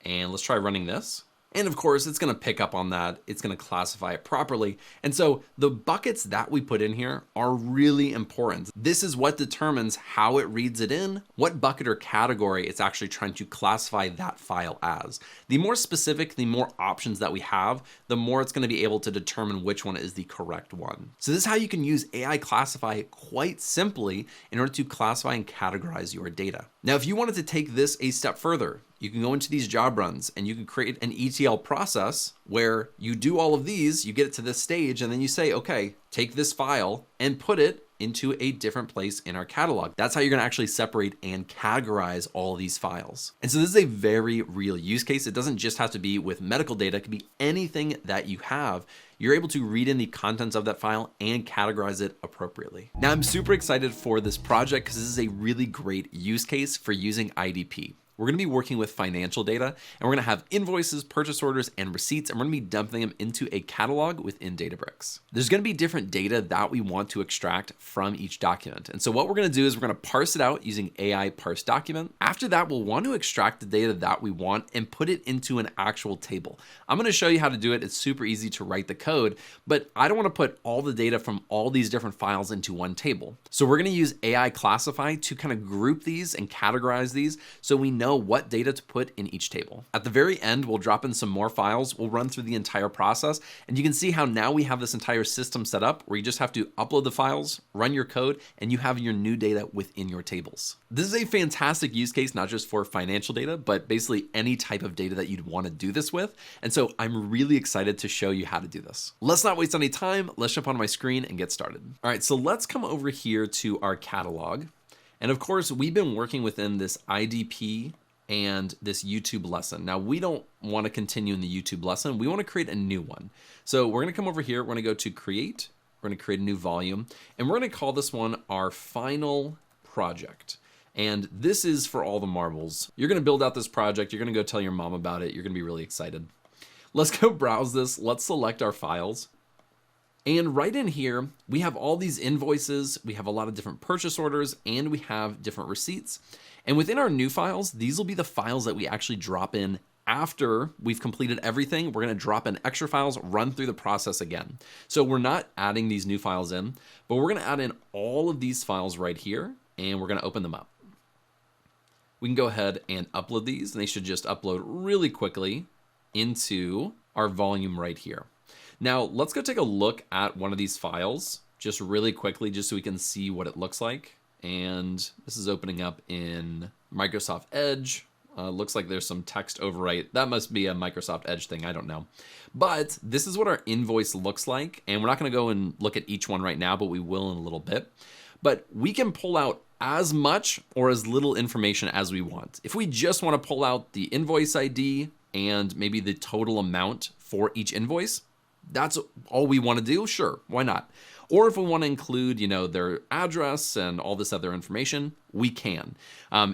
S1: And let's try running this. And of course, it's going to pick up on that. It's going to classify it properly. And so the buckets that we put in here are really important. This is what determines how it reads it in, what bucket or category it's actually trying to classify that file as. The more specific, the more options that we have, the more it's going to be able to determine which one is the correct one. So this is how you can use AI Classify quite simply in order to classify and categorize your data. Now, if you wanted to take this a step further, you can go into these job runs and you can create an ETL process where you do all of these, you get it to this stage, and then you say, okay, take this file and put it into a different place in our catalog. That's how you're gonna actually separate and categorize all of these files. And so this is a very real use case. It doesn't just have to be with medical data, it could be anything that you have. You're able to read in the contents of that file and categorize it appropriately. Now, I'm super excited for this project because this is a really great use case for using IDP. We're going to be working with financial data, and we're going to have invoices, purchase orders, and receipts, and we're going to be dumping them into a catalog within Databricks. There's going to be different data that we want to extract from each document. And so what we're going to do is we're going to parse it out using AI parse document. After that, we'll want to extract the data that we want and put it into an actual table. I'm going to show you how to do it. It's super easy to write the code, but I don't want to put all the data from all these different files into one table. So we're going to use AI Classify to kind of group these and categorize these so we know what data to put in each table. At the very end, we'll drop in some more files. We'll run through the entire process, and you can see how now we have this entire system set up where you just have to upload the files, run your code, and you have your new data within your tables. This is a fantastic use case, not just for financial data, but basically any type of data that you'd want to do this with. And so I'm really excited to show you how to do this. Let's not waste any time. Let's jump on my screen and get started. All right, so let's come over here to our catalog. And of course, we've been working within this IDP and this YouTube lesson. Now, we don't want to continue in the YouTube lesson. We want to create a new one. So we're going to come over here. We're going to go to create. We're going to create a new volume, and we're going to call this one our final project. And this is for all the marbles. You're going to build out this project. You're going to go tell your mom about it. You're going to be really excited. Let's go browse this. Let's select our files. And right in here, we have all these invoices, we have a lot of different purchase orders, and we have different receipts. And within our new files, these will be the files that we actually drop in after we've completed everything. We're gonna drop in extra files, run through the process again. So we're not adding these new files in, but we're gonna add in all of these files right here, and we're gonna open them up. We can go ahead and upload these, and they should just upload really quickly into our volume right here. Now, let's go take a look at one of these files just really quickly, just so we can see what it looks like. And this is opening up in Microsoft Edge. Looks like there's some text overwrite. That must be a Microsoft Edge thing, I don't know. But this is what our invoice looks like. And we're not gonna go and look at each one right now, but we will in a little bit. But we can pull out as much or as little information as we want. If we just wanna pull out the invoice ID and maybe the total amount for each invoice, that's all we want to do, sure, why not? Or if we want to include, their address and all this other information, we can.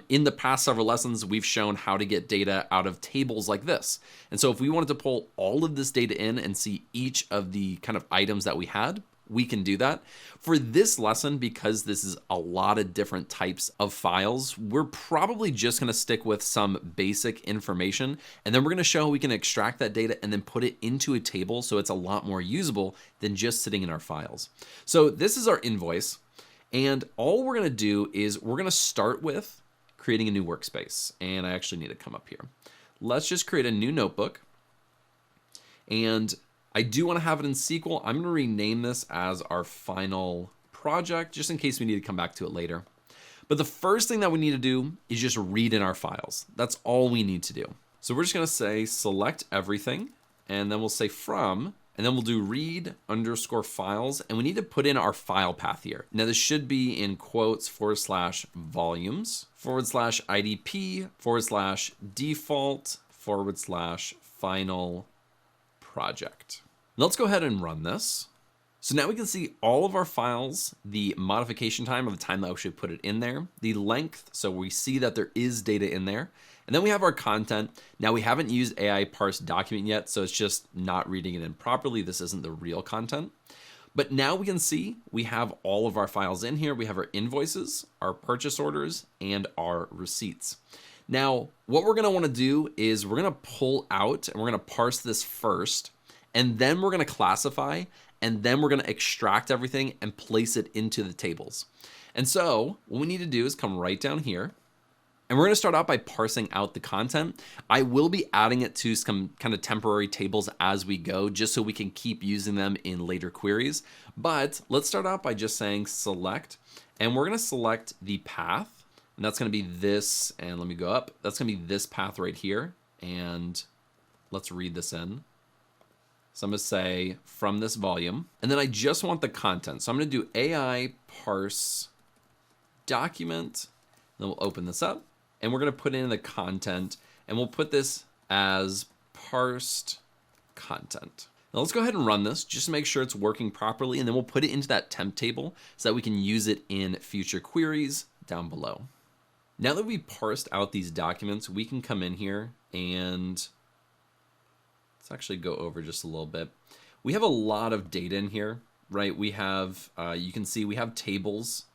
S1: In the past several lessons, we've shown how to get data out of tables like this. And so if we wanted to pull all of this data in and see each of the kind of items that we had, we can do that. For this lesson, because this is a lot of different types of files, we're probably just going to stick with some basic information, and then we're going to show how we can extract that data and then put it into a table so it's a lot more usable than just sitting in our files. So this is our invoice, and all we're going to do is we're going to start with creating a new workspace. And I actually need to come up here. Let's just create a new notebook, and I do want to have it in SQL. I'm going to rename this as our final project, just in case we need to come back to it later. But the first thing that we need to do is just read in our files. That's all we need to do. So we're just going to say select everything, and then we'll say from, and then we'll do read underscore files, and we need to put in our file path here. Now this should be in quotes / volumes / IDP / default / final project. Let's go ahead and run this. So now we can see all of our files, the modification time, or the time that we should put it in there, the length, so we see that there is data in there, and then we have our content. Now we haven't used AI parse document yet, so it's just not reading it in properly. This isn't the real content. But now we can see we have all of our files in here. We have our invoices, our purchase orders, and our receipts. Now, what we're going to want to do is we're going to pull out and we're going to parse this first, and then we're going to classify, and then we're going to extract everything and place it into the tables. And so what we need to do is come right down here, and we're going to start out by parsing out the content. I will be adding it to some kind of temporary tables as we go, just so we can keep using them in later queries. But let's start out by just saying select, and we're going to select the path. And that's going to be this, and let me go up. That's going to be this path right here, and let's read this in. So I'm going to say from this volume, and then I just want the content. So I'm going to do AI parse document, then we'll open this up, and we're going to put in the content, and we'll put this as parsed content. Now let's go ahead and run this just to make sure it's working properly, and then we'll put it into that temp table so that we can use it in future queries down below. Now that we've parsed out these documents, we can come in here and let's actually go over just a little bit. We have a lot of data in here, right? We have, you can see we have tables,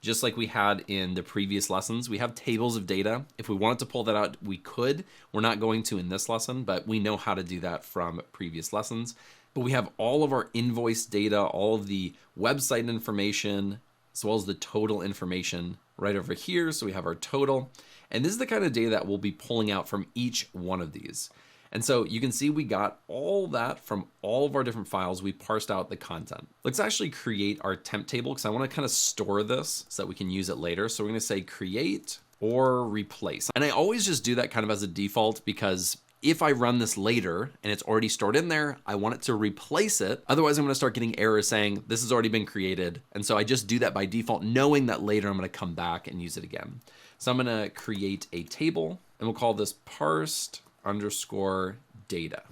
S1: just like we had in the previous lessons. We have tables of data. If we wanted to pull that out, we could. We're not going to in this lesson, but we know how to do that from previous lessons. But we have all of our invoice data, all of the website information, as well as the total information right over here. So we have our total, and this is the kind of data that we'll be pulling out from each one of these. And so you can see we got all that from all of our different files. We parsed out the content. Let's actually create our temp table, because I want to kind of store this so that we can use it later. So we're going to say create or replace. And I always just do that kind of as a default, because if I run this later and it's already stored in there, I want it to replace it. Otherwise, I'm going to start getting errors saying this has already been created. And so I just do that by default, knowing that later I'm going to come back and use it again. So I'm going to create a table, and we'll call this parsed underscore data.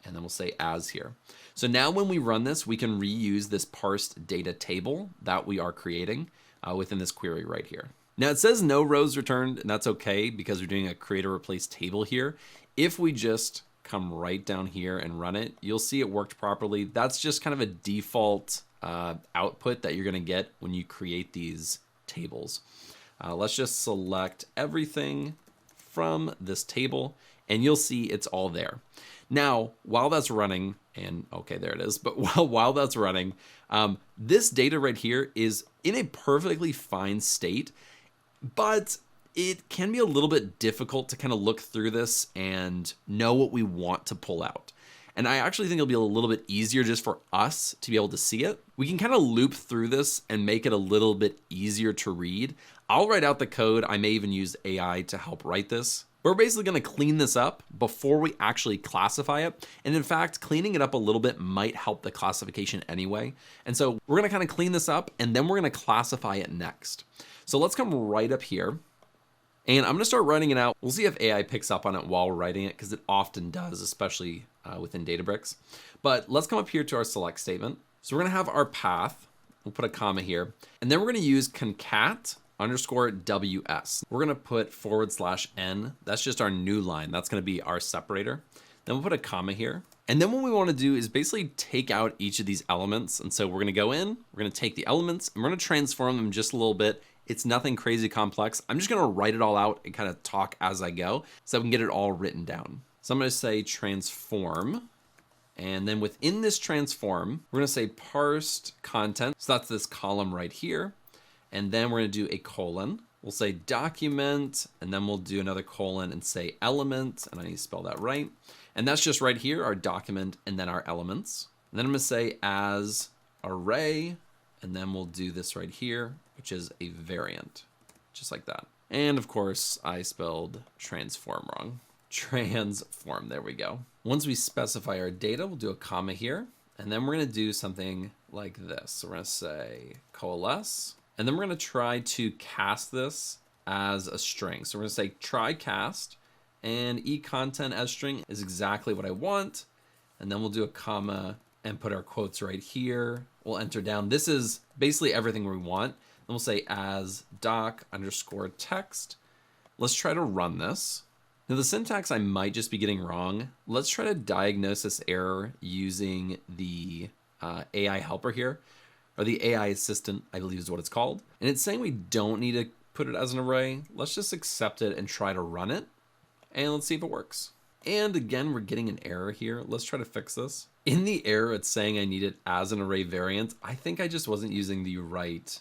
S1: And then we'll say as here. So now when we run this, we can reuse this parsed data table that we are creating within this query right here. Now it says no rows returned, and that's okay because we're doing a create or replace table here. If we just come right down here and run it, you'll see it worked properly. That's just kind of a default output that you're going to get when you create these tables. Let's just select everything from this table, and you'll see it's all there. Now, while that's running, and okay, there it is, but while that's running, this data right here is in a perfectly fine state, but it can be a little bit difficult to kind of look through this and know what we want to pull out. And I actually think it'll be a little bit easier just for us to be able to see it. We can kind of loop through this and make it a little bit easier to read. I'll write out the code. I may even use AI to help write this. We're basically going to clean this up before we actually classify it. And in fact, cleaning it up a little bit might help the classification anyway. And so we're going to kind of clean this up, and then we're going to classify it next. So let's come right up here, and I'm going to start writing it out. We'll see if AI picks up on it while we're writing it, because it often does, especially within Databricks. But let's come up here to our select statement. So we're going to have our path. We'll put a comma here, and then we're going to use concat underscore WS. We're going to put /n. That's just our new line. That's going to be our separator. Then we'll put a comma here, And then what we want to do is basically take out each of these elements. And so we're going to go in, we're going to take the elements, and we're going to transform them just a little bit. It's nothing crazy complex. I'm just going to write it all out and kind of talk as I go so I can get it all written down. So I'm going to say transform. And then within this transform, we're going to say parsed content. So that's this column right here. And then we're going to do a colon. We'll say document, and then we'll do another colon and say element. And I need to spell that right. And that's just right here, our document, and then our elements. And then I'm going to say as array, and then we'll do this right here, which is a variant, just like that. And of course, I spelled transform wrong. Transform, there we go. Once we specify our data, we'll do a comma here, and then we're going to do something like this. So we're going to say coalesce, and then we're going to try to cast this as a string. So we're going to say try cast, and eContent as string is exactly what I want. And then we'll do a comma and put our quotes right here. We'll enter down. This is basically everything we want. Then we'll say as doc underscore text. Let's try to run this. Now the syntax I might just be getting wrong. Let's try to diagnose this error using the AI helper here, or the AI assistant, I believe is what it's called. And it's saying we don't need to put it as an array. Let's just accept it and try to run it. And let's see if it works. And again, we're getting an error here. Let's try to fix this. In the error, it's saying I need it as an array variant. I think I just wasn't using the right,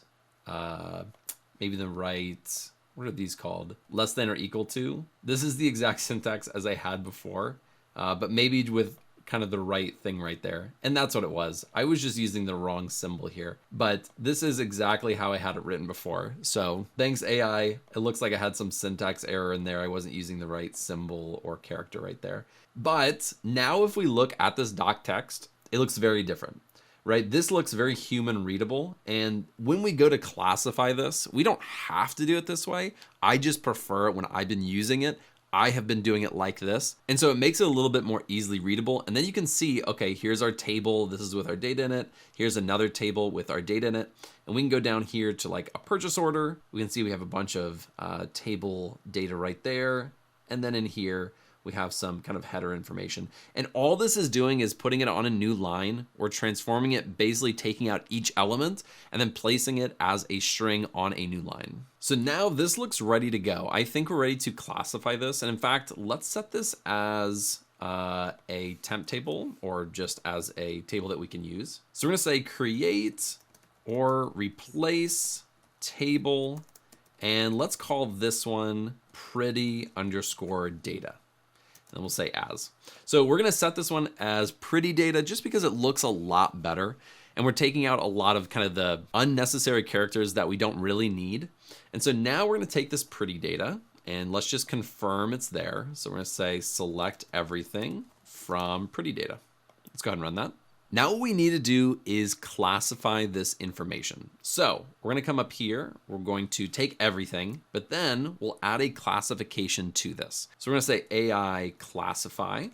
S1: maybe the right, what are these called? Less than or equal to. This is the exact syntax as I had before, but maybe with kind of the right thing right there. And that's what it was. I was just using the wrong symbol here, but this is exactly how I had it written before. So thanks AI. It looks like I had some syntax error in there. I wasn't using the right symbol or character right there. But now if we look at this doc text, it looks very different, right? This looks very human readable. And when we go to classify this, we don't have to do it this way. I just prefer it when I've been using it. I have been doing it like this. And so it makes it a little bit more easily readable. And then you can see, okay, here's our table. This is with our data in it. Here's another table with our data in it. And we can go down here to like a purchase order. We can see we have a bunch of table data right there. And then in here, we have some kind of header information. And all this is doing is putting it on a new line. We're transforming it, basically taking out each element and then placing it as a string on a new line. So now this looks ready to go. I think we're ready to classify this. And in fact, let's set this as a temp table or just as a table that we can use. So we're gonna say create or replace table. And let's call this one pretty underscore data. And we'll say as. So we're gonna set this one as pretty data just because it looks a lot better. And we're taking out a lot of kind of the unnecessary characters that we don't really need. And so now we're gonna take this pretty data and let's just confirm it's there. So we're gonna say select everything from pretty data. Let's go ahead and run that. Now what we need to do is classify this information. So we're gonna come up here, we're going to take everything, but then we'll add a classification to this. So we're gonna say AI classify,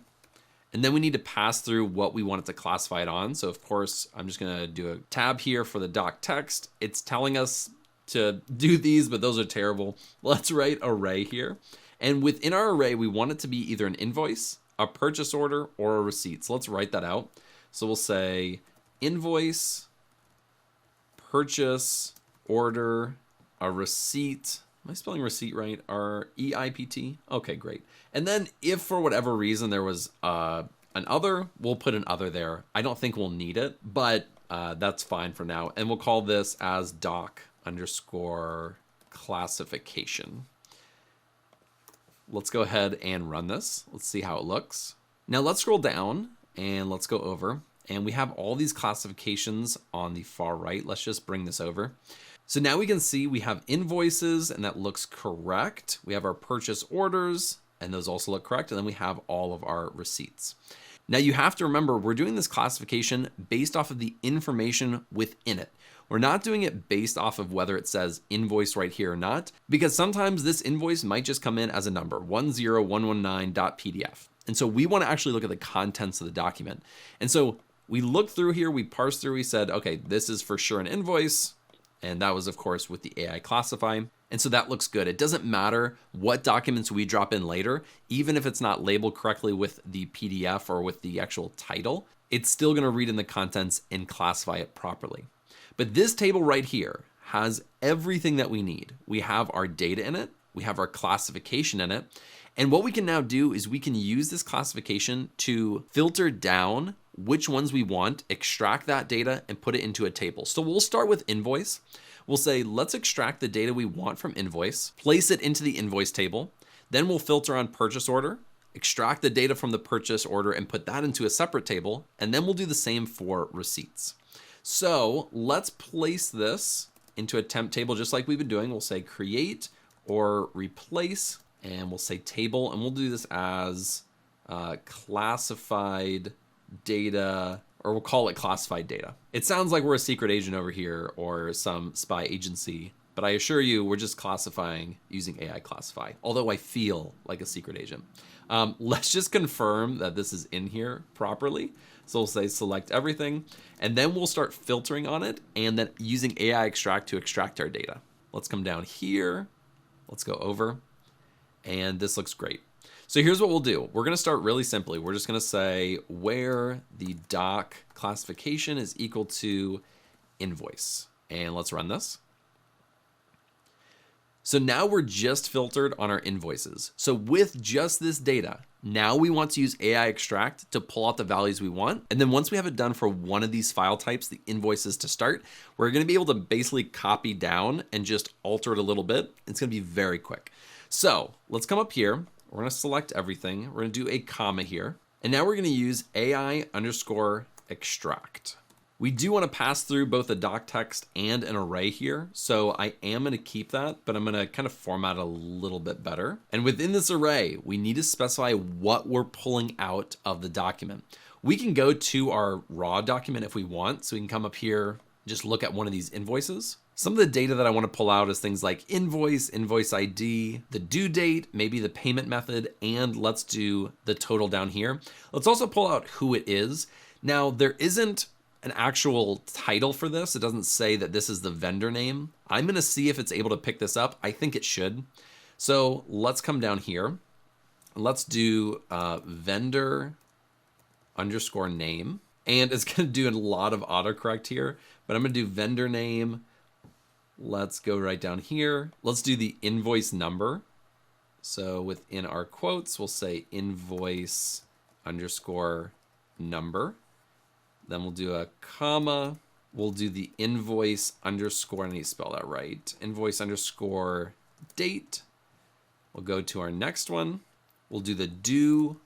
S1: and then we need to pass through what we want it to classify it on. So of course, I'm just gonna do a tab here for the doc text. It's telling us to do these, but those are terrible. Let's write array here. And within our array, we want it to be either an invoice, a purchase order, or a receipt. So let's write that out. So we'll say invoice, purchase, order, a receipt. Am I spelling receipt right? R-E-I-P-T? Okay, great. And then if for whatever reason there was an other, we'll put an other there. I don't think we'll need it, but that's fine for now. And we'll call this as doc underscore classification. Let's go ahead and run this. Let's see how it looks. Now let's scroll down. And let's go over, and we have all these classifications on the far right. Let's just bring this over. So now we can see we have invoices, and that looks correct. We have our purchase orders, and those also look correct. And then we have all of our receipts. Now you have to remember, we're doing this classification based off of the information within it. We're not doing it based off of whether it says invoice right here or not, because sometimes this invoice might just come in as a number, 10119.pdf. And so we want to actually look at the contents of the document. And so we looked through here, we parsed through, we said, okay, this is for sure an invoice. And that was, of course, with the AI classify. And so that looks good. It doesn't matter what documents we drop in later, even if it's not labeled correctly with the PDF or with the actual title, it's still gonna read in the contents and classify it properly. But this table right here has everything that we need. We have our data in it, we have our classification in it, and what we can now do is we can use this classification to filter down which ones we want, extract that data, and put it into a table. So we'll start with invoice. We'll say, let's extract the data we want from invoice, place it into the invoice table. Then we'll filter on purchase order, extract the data from the purchase order and put that into a separate table. And then we'll do the same for receipts. So let's place this into a temp table just like we've been doing. We'll say create or replace, and we'll say table, and we'll do this as classified data, or we'll call it classified data. It sounds like we're a secret agent over here or some spy agency, but I assure you we're just classifying using AI classify, although I feel like a secret agent. Let's just confirm that this is in here properly. So we'll say select everything, and then we'll start filtering on it and then using AI extract to extract our data. Let's come down here. Let's go over, and this looks great. So here's what we'll do. We're gonna start really simply. We're just gonna say where the doc classification is equal to invoice. And let's run this. So now we're just filtered on our invoices. So with just this data, now we want to use AI extract to pull out the values we want. And then once we have it done for one of these file types, the invoices to start, we're gonna be able to basically copy down and just alter it a little bit. It's gonna be very quick. So let's come up here. We're gonna select everything. We're gonna do a comma here. And now we're gonna use AI underscore extract. We do wanna pass through both a doc text and an array here. So I am gonna keep that, but I'm gonna kind of format it a little bit better. And within this array, we need to specify what we're pulling out of the document. We can go to our raw document if we want. So we can come up here, just look at one of these invoices. Some of the data that I want to pull out is things like invoice, invoice ID, the due date, maybe the payment method, and let's do the total down here. Let's also pull out who it is. Now, there isn't an actual title for this. It doesn't say that this is the vendor name. I'm going to see if it's able to pick this up. I think it should. So let's come down here. Let's do vendor underscore name. And it's going to do a lot of autocorrect here, but I'm going to do vendor name. Let's go right down here. Let's do the invoice number. So within our quotes, we'll say invoice underscore number. Then we'll do a comma. We'll do the invoice underscore, I need to spell that right. Invoice underscore date. We'll go to our next one. We'll do the due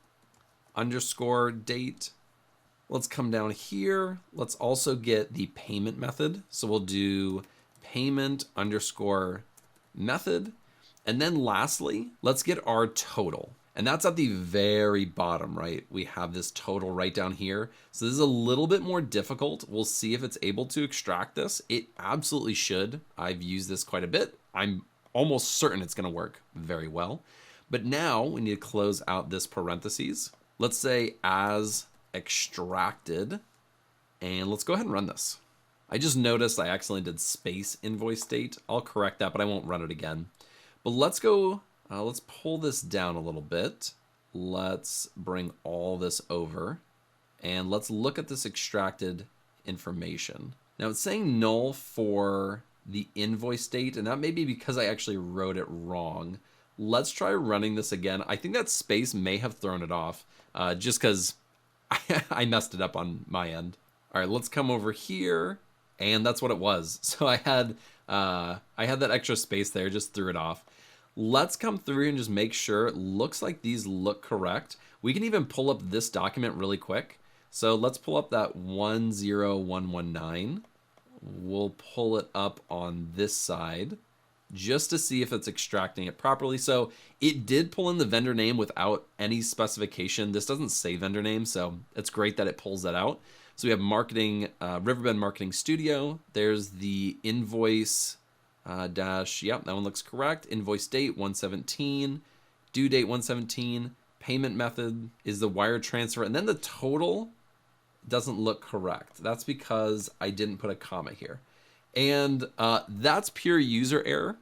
S1: underscore date. Let's come down here. Let's also get the payment method. So we'll do payment underscore method. And then lastly, let's get our total. And that's at the very bottom, right? We have this total right down here. So this is a little bit more difficult. We'll see if it's able to extract this. It absolutely should. I've used this quite a bit. I'm almost certain it's gonna work very well. But now we need to close out this parentheses. Let's say as extracted, and let's go ahead and run this. I just noticed I accidentally did space invoice date. I'll correct that, but I won't run it again. But let's go, let's pull this down a little bit. Let's bring all this over and let's look at this extracted information. Now it's saying null for the invoice date, and that may be because I actually wrote it wrong. Let's try running this again. I think that space may have thrown it off just because I messed it up on my end. All right, let's come over here. And that's what it was. So I had that extra space there, just threw it off. Let's come through and just make sure it looks like these look correct. We can even pull up this document really quick. So let's pull up that 10119. We'll pull it up on this side just to see if it's extracting it properly. So it did pull in the vendor name without any specification. This doesn't say vendor name, so it's great that it pulls that out. So we have marketing, Riverbend Marketing Studio. There's the invoice dash, yep, that one looks correct. Invoice date 117, due date 117, payment method is the wire transfer, and then the total doesn't look correct. That's because I didn't put a comma here. And that's pure user error.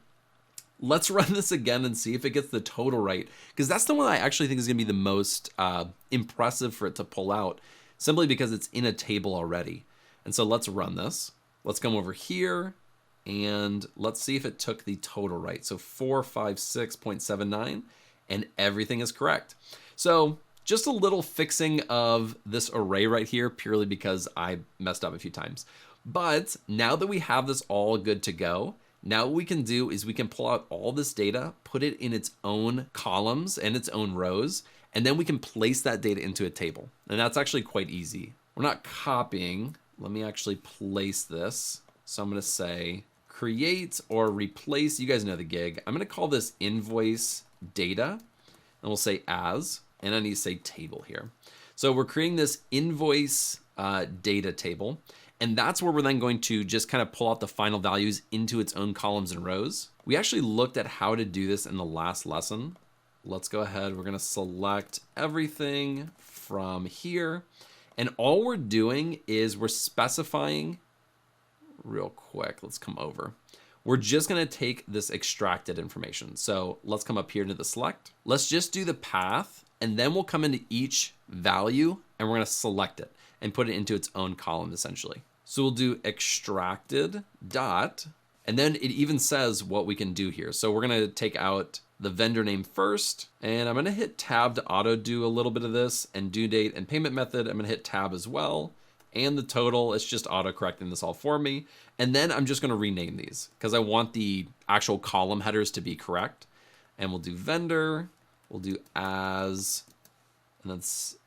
S1: Let's run this again and see if it gets the total right, because that's the one I actually think is going to be the most impressive for it to pull out, simply because it's in a table already. And so let's run this. Let's come over here and let's see if it took the total right. So 456.79, and everything is correct. So just a little fixing of this array right here, purely because I messed up a few times. But now that we have this all good to go, now what we can do is we can pull out all this data, put it in its own columns and its own rows, and then we can place that data into a table. And that's actually quite easy. We're not copying. Let me actually place this. So I'm going to say create or replace. You guys know the gig. I'm going to call this invoice data, and we'll say as, and I need to say table here. So we're creating this invoice data table, and that's where we're then going to just kind of pull out the final values into its own columns and rows. We actually looked at how to do this in the last lesson. Let's go ahead. We're going to select everything from here. And all we're doing is we're specifying real quick. Let's come over. We're just going to take this extracted information. So let's come up here to the select. Let's just do the path, and then we'll come into each value and we're going to select it and put it into its own column essentially. So we'll do extracted dot, and then it even says what we can do here. So we're going to take out the vendor name first, and I'm going to hit tab to auto do a little bit of this, and due date and payment method. I'm going to hit tab as well. And the total, it's just auto correcting this all for me. And then I'm just going to rename these because I want the actual column headers to be correct. And we'll do vendor, we'll do as, and that's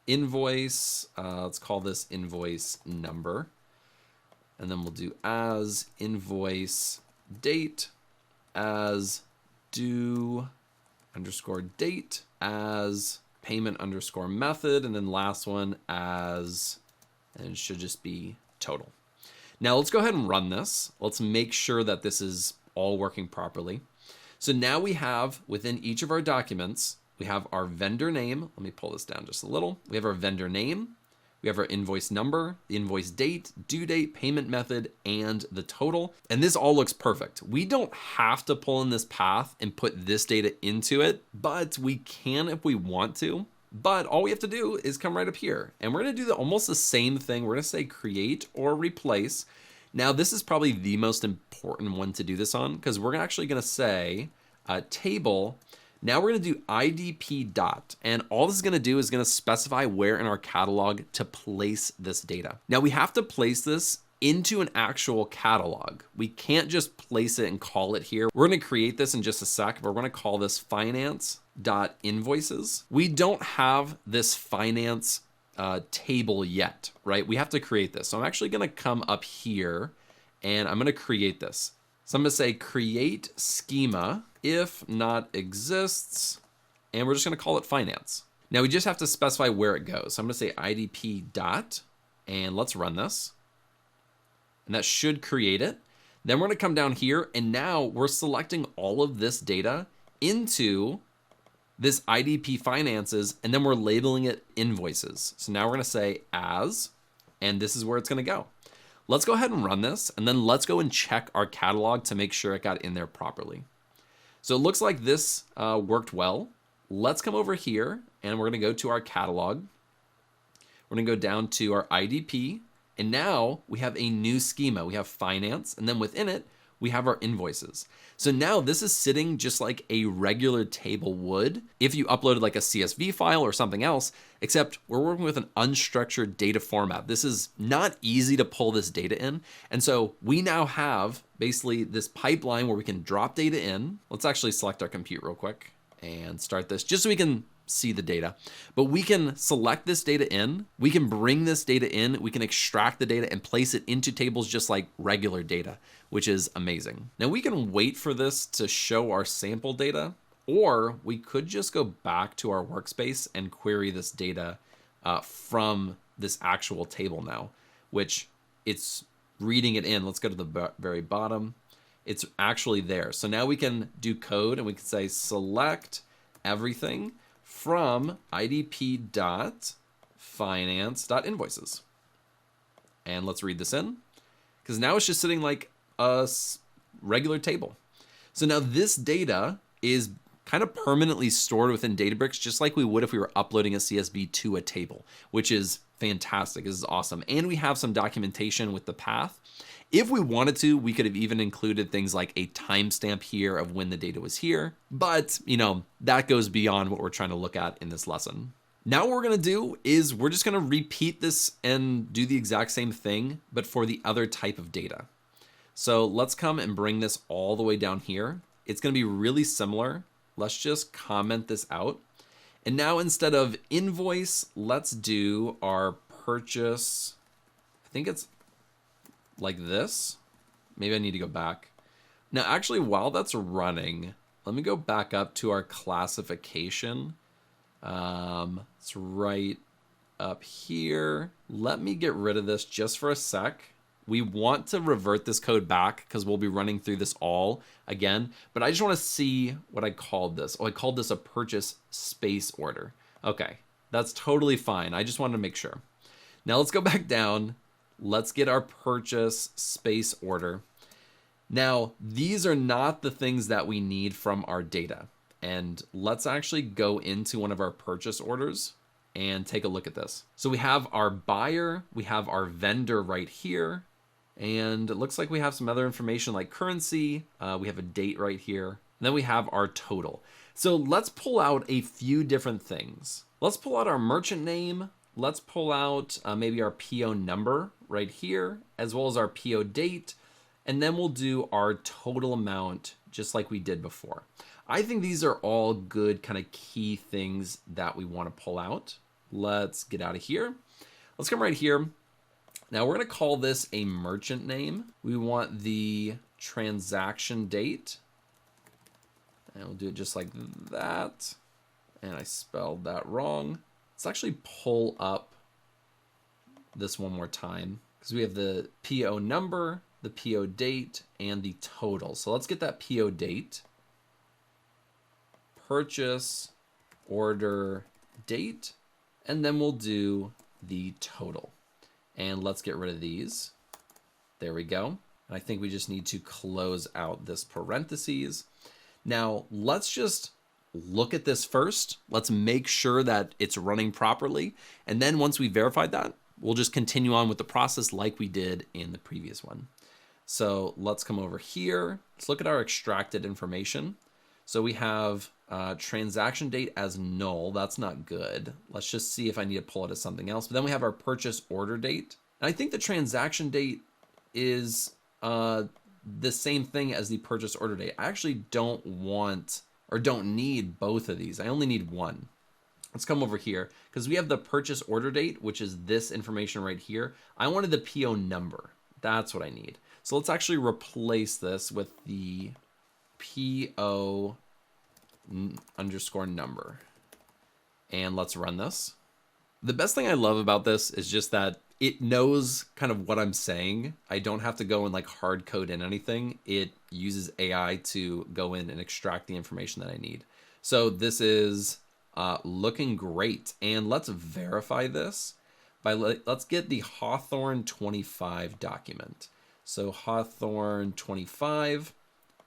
S1: invoice. Let's call this invoice number. And then we'll do as invoice date, as due underscore date, as payment underscore method, and then last one as, and it should just be total. Now let's go ahead and run this. Let's make sure that this is all working properly. So now we have within each of our documents, we have our vendor name. Let me pull this down just a little. We have our vendor name. We have our invoice number, the invoice date, due date, payment method, and the total. And this all looks perfect. We don't have to pull in this path and put this data into it, but we can if we want to. But all we have to do is come right up here, and we're going to do almost the same thing. We're going to say create or replace. Now, this is probably the most important one to do this on, because we're actually going to say table. Now we're going to do IDP dot, and all this is going to do is going to specify where in our catalog to place this data. Now we have to place this into an actual catalog. We can't just place it and call it here. We're going to create this in just a sec, but we're going to call this finance.invoices. We don't have this finance table yet, right? We have to create this. So I'm actually going to come up here and I'm going to create this. So I'm going to say create schema if not exists, and we're just going to call it finance. Now we just have to specify where it goes. So I'm going to say IDP dot, and let's run this. And that should create it. Then we're going to come down here, and now we're selecting all of this data into this IDP finances, and then we're labeling it invoices. So now we're going to say as, and this is where it's going to go. Let's go ahead and run this, and then let's go and check our catalog to make sure it got in there properly. So it looks like this worked well. Let's come over here, and we're going to go to our catalog. We're going to go down to our IDP, and now we have a new schema. We have finance, and then within it, we have our invoices. So now this is sitting just like a regular table would if you uploaded like a CSV file or something else, except we're working with an unstructured data format. This is not easy to pull this data in. And so we now have basically this pipeline where we can drop data in. Let's actually select our compute real quick and start this just so we can see the data. But we can select this data in, we can bring this data in, we can extract the data and place it into tables just like regular data, which is amazing. Now we can wait for this to show our sample data, or we could just go back to our workspace and query this data from this actual table now, which it's reading it in. Let's go to the very bottom. It's actually there. So now we can do code and we can say select everything from idp.finance.invoices. And let's read this in, because now it's just sitting like a regular table. So now this data is kind of permanently stored within Databricks, just like we would if we were uploading a CSV to a table, which is fantastic. This is awesome. And we have some documentation with the path. If we wanted to, we could have even included things like a timestamp here of when the data was here. But, that goes beyond what we're trying to look at in this lesson. Now what we're going to do is we're just going to repeat this and do the exact same thing, but for the other type of data. So let's come and bring this all the way down here. It's going to be really similar. Let's just comment this out. And now instead of invoice, let's do our purchase. I think it's like this. Maybe I need to go back. Now, actually, while that's running, let me go back up to our classification. It's right up here. Let me get rid of this just for a sec. We want to revert this code back because we'll be running through this all again. But I just want to see what I called this. Oh, I called this a purchase space order. Okay, that's totally fine. I just wanted to make sure. Now let's go back down. Let's get our purchase space order. Now, these are not the things that we need from our data. And let's actually go into one of our purchase orders and take a look at this. So we have our buyer, we have our vendor right here. And it looks like we have some other information like currency. We have a date right here. And then we have our total. So let's pull out a few different things. Let's pull out our merchant name. Let's pull out maybe our PO number right here, as well as our PO date. And then we'll do our total amount just like we did before. I think these are all good kind of key things that we want to pull out. Let's get out of here. Let's come right here. Now we're going to call this a merchant name. We want the transaction date. And we'll do it just like that. And I spelled that wrong. Let's actually pull up this one more time because we have the PO number, the PO date, and the total. So let's get that PO date. Purchase order date. And then we'll do the total. And let's get rid of these. There we go. And I think we just need to close out this parentheses. Now, let's just look at this first. Let's make sure that it's running properly. And then once we verified that, we'll just continue on with the process like we did in the previous one. So let's come over here. Let's look at our extracted information. So we have transaction date as null. That's not good. Let's just see if I need to pull it as something else. But then we have our purchase order date. And I think the transaction date is the same thing as the purchase order date. I actually don't want or don't need both of these. I only need one. Let's come over here because we have the purchase order date, which is this information right here. I wanted the PO number. That's what I need. So let's actually replace this with the PO underscore number. And let's run this. The best thing I love about this is just that it knows kind of what I'm saying. I don't have to go and like hard code in anything. It uses AI to go in and extract the information that I need. So this is looking great. And let's verify this by let's get the Hawthorne 25 document. So Hawthorne 25,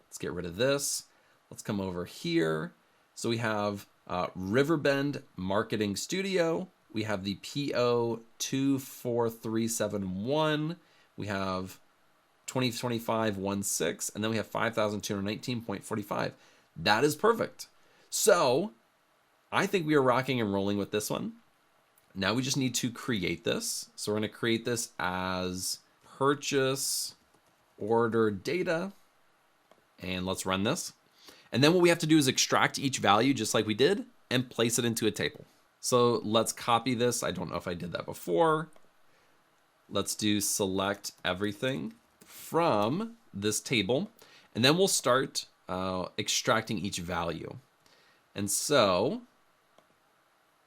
S1: let's get rid of this. Let's come over here. So we have Riverbend Marketing Studio. We have the PO 24371. We have 2025-16, and then we have 5,219.45. That is perfect. So I think we are rocking and rolling with this one. Now we just need to create this. So we're going to create this as purchase order data. And let's run this. And then what we have to do is extract each value just like we did and place it into a table. So let's copy this. I don't know if I did that before. Let's do select everything from this table. And then we'll start extracting each value. And so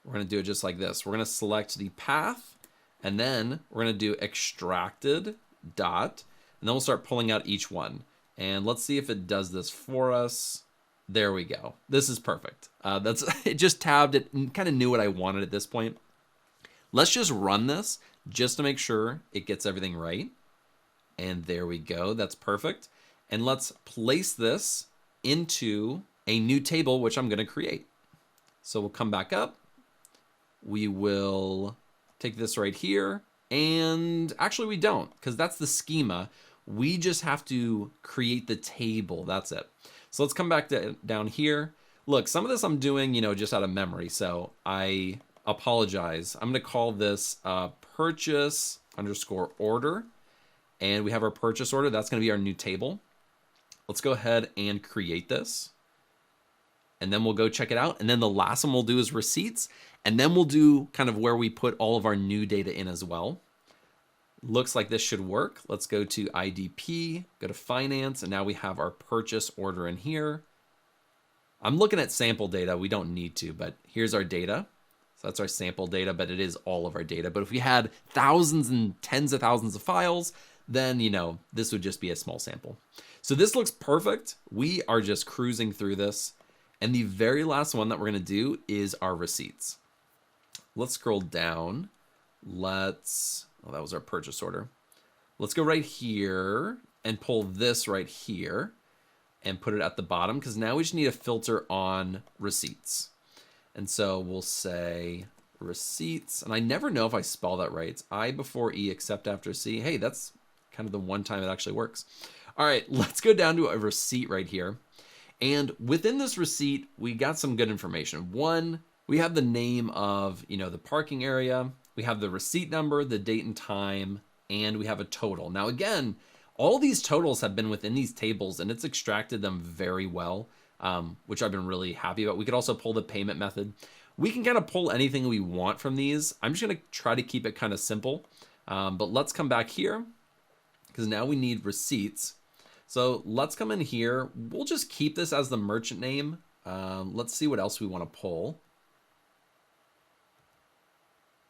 S1: we're going to do it just like this. We're going to select the path, and then we're going to do extracted dot, and then we'll start pulling out each one. And let's see if it does this for us. There we go. This is perfect. It just tabbed it and kind of knew what I wanted at this point. Let's just run this just to make sure it gets everything right. And there we go. That's perfect. And let's place this into a new table, which I'm going to create. So we'll come back up. We will take this right here. And actually we don't, because that's the schema. We just have to create the table. That's it. So let's come back down here. Look, some of this I'm doing, just out of memory. So I apologize. I'm going to call this purchase underscore order. And we have our purchase order. That's going to be our new table. Let's go ahead and create this. And then we'll go check it out. And then the last one we'll do is receipts. And then we'll do kind of where we put all of our new data in as well. Looks like this should work. Let's go to IDP, go to finance, and now we have our purchase order in here. I'm looking at sample data. We don't need to, but here's our data. So that's our sample data, but it is all of our data. But if we had thousands and tens of thousands of files, then, this would just be a small sample. So this looks perfect. We are just cruising through this. And the very last one that we're going to do is our receipts. Let's scroll down. Oh, that was our purchase order. Let's go right here and pull this right here and put it at the bottom, because now we just need a filter on receipts. And so we'll say receipts. And I never know if I spell that right. It's I before E except after C. Hey, that's kind of the one time it actually works. All right, let's go down to a receipt right here. And within this receipt, we got some good information. One, we have the name of, the parking area. We have the receipt number, the date and time, and we have a total. Now, again, all these totals have been within these tables, and it's extracted them very well, which I've been really happy about. We could also pull the payment method. We can kind of pull anything we want from these. I'm just going to try to keep it kind of simple. But let's come back here, because now we need receipts. So let's come in here. We'll just keep this as the merchant name. Let's see what else we want to pull.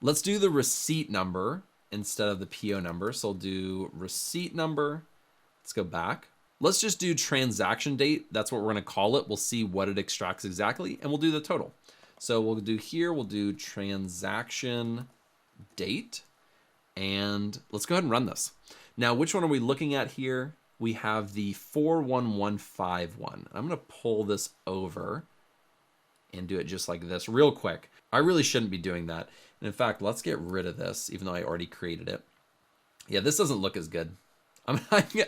S1: Let's do the receipt number instead of the PO number. So I'll do receipt number. Let's go back. Let's just do transaction date. That's what we're going to call it. We'll see what it extracts exactly, and we'll do the total. So we'll do here, we'll do transaction date, and let's go ahead and run this. Now, which one are we looking at here? We have the 41151. I'm going to pull this over and do it just like this real quick. I really shouldn't be doing that. And in fact, let's get rid of this, even though I already created it. Yeah, this doesn't look as good. I'm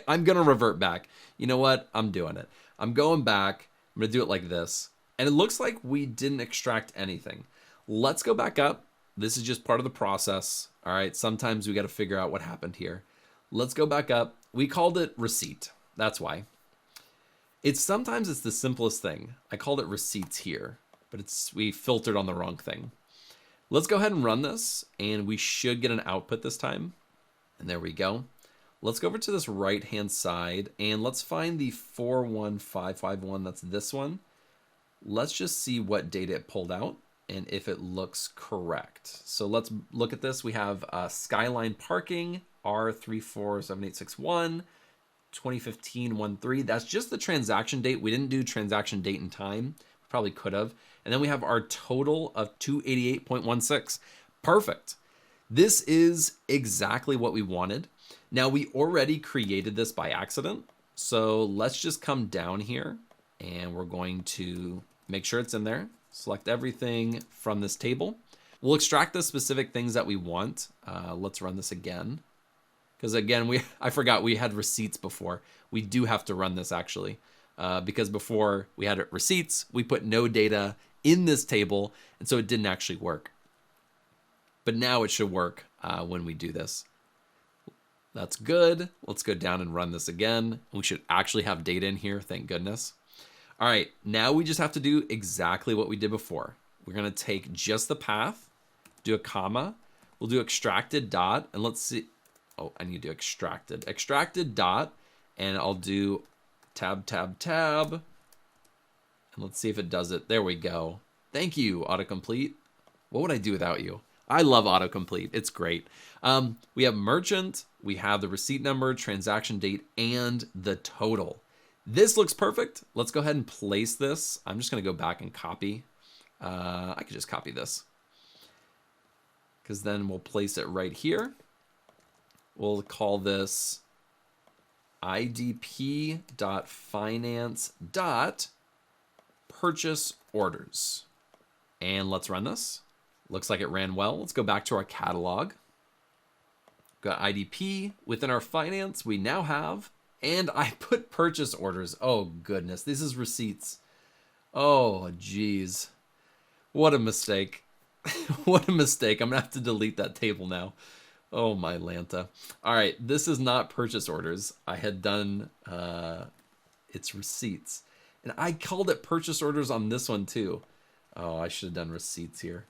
S1: going to revert back. You know what? I'm doing it. I'm going back. I'm going to do it like this. And it looks like we didn't extract anything. Let's go back up. This is just part of the process. All right. Sometimes we got to figure out what happened here. Let's go back up. We called it receipt. That's why. Sometimes it's the simplest thing. I called it receipts here, but we filtered on the wrong thing. Let's go ahead and run this, and we should get an output this time. And there we go. Let's go over to this right-hand side, and let's find the 41551. That's this one. Let's just see what data it pulled out and if it looks correct. So let's look at this. We have Skyline Parking, R347861, 2015-13. That's just the transaction date. We didn't do transaction date and time. We probably could have. And then we have our total of 288.16. Perfect. This is exactly what we wanted. Now, we already created this by accident. So let's just come down here, and we're going to make sure it's in there. Select everything from this table. We'll extract the specific things that we want. Let's run this again. Because again, I forgot we had receipts before. We do have to run this actually. Because before we had receipts, we put no data in this table, and so it didn't actually work. But now it should work when we do this. That's good. Let's go down and run this again. We should actually have data in here, thank goodness. All right, now we just have to do exactly what we did before. We're gonna take just the path, do a comma, we'll do extracted dot, and let's see. Oh, I need to do extracted. Extracted dot, and I'll do tab, tab, tab. And let's see if it does it. There we go. Thank you, autocomplete. What would I do without you? I love autocomplete. It's great. We have merchant, we have the receipt number, transaction date, and the total. This looks perfect. Let's go ahead and place this. I'm just going to go back and copy. I could just copy this, because then we'll place it right here. We'll call this idp.finance.purchase orders. And let's run this. Looks like it ran well. Let's go back to our catalog. Got IDP. Within our finance, we now have, and I put purchase orders. Oh goodness, this is receipts. Oh geez, what a mistake. What a mistake. I'm gonna have to delete that table now. Oh my Lanta. All right, this is not purchase orders. I had done, it's receipts. And I called it purchase orders on this one too. Oh, I should have done receipts here.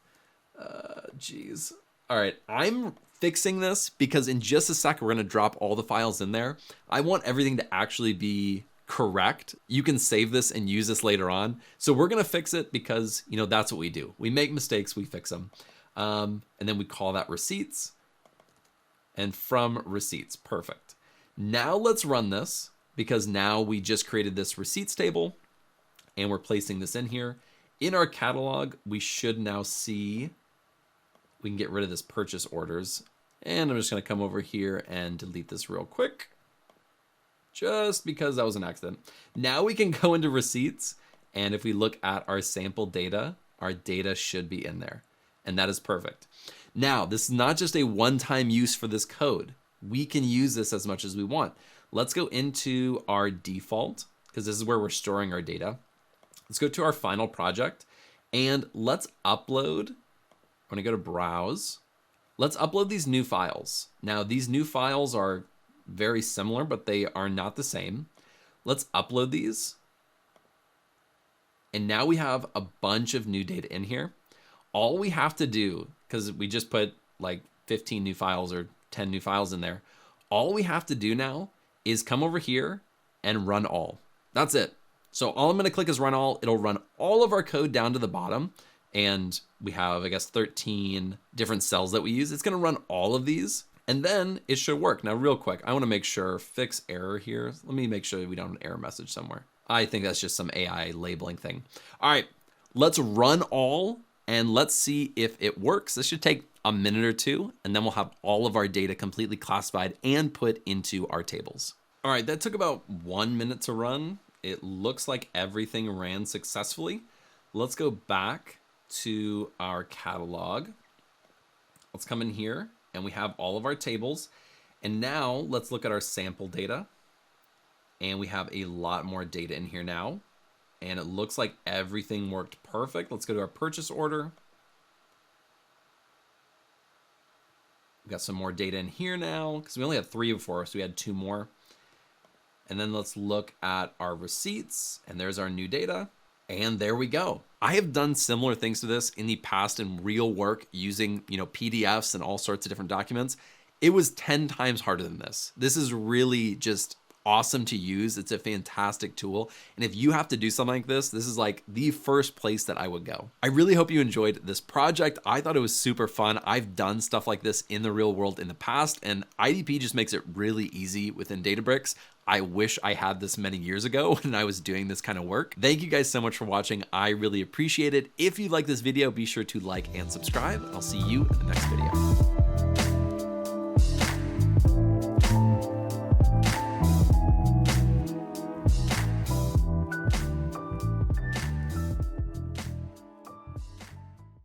S1: Geez. All right, I'm fixing this because in just a second, we're gonna drop all the files in there. I want everything to actually be correct. You can save this and use this later on. So we're gonna fix it because, you know, that's what we do. We make mistakes, we fix them. And then we call that receipts. And from receipts, perfect. Now let's run this because now we just created this receipts table and we're placing this in here. In our catalog, we should now see, we can get rid of this purchase orders. And I'm just gonna come over here and delete this real quick, just because that was an accident. Now we can go into receipts, and if we look at our sample data, our data should be in there, and that is perfect. Now, this is not just a one-time use for this code. We can use this as much as we want. Let's go into our default, because this is where we're storing our data. Let's go to our final project, and let's upload. I'm gonna go to browse. Let's upload these new files. Now, these new files are very similar, but they are not the same. Let's upload these. And now we have a bunch of new data in here. All we have to do, because we just put like 15 new files or 10 new files in there, all we have to do now is come over here and run all. That's it. So all I'm gonna click is run all. It'll run all of our code down to the bottom. And we have, I guess, 13 different cells that we use. It's gonna run all of these, and then it should work. Now, real quick, I wanna make sure, fix error here. Let me make sure we don't have an error message somewhere. I think that's just some AI labeling thing. All right, let's run all, and let's see if it works. This should take a minute or two, and then we'll have all of our data completely classified and put into our tables. All right, that took about 1 minute to run. It looks like everything ran successfully. Let's go back to our catalog. Let's come in here and we have all of our tables. And now let's look at our sample data. And we have a lot more data in here now. And it looks like everything worked perfect. Let's go to our purchase order. We've got some more data in here now because we only had 3 before, so we had 2 more. And then let's look at our receipts, and there's our new data. And there we go. I have done similar things to this in the past in real work using, PDFs and all sorts of different documents. It was 10 times harder than this. This is really just awesome to use. It's a fantastic tool. And if you have to do something like this is like the first place that I would go. I really hope you enjoyed this project. I thought it was super fun. I've done stuff like this in the real world in the past, and IDP just makes it really easy within Databricks. I wish I had this many years ago when I was doing this kind of work. Thank you guys so much for watching. I really appreciate it. If you like this video, be sure to like and subscribe. I'll see you in the next video.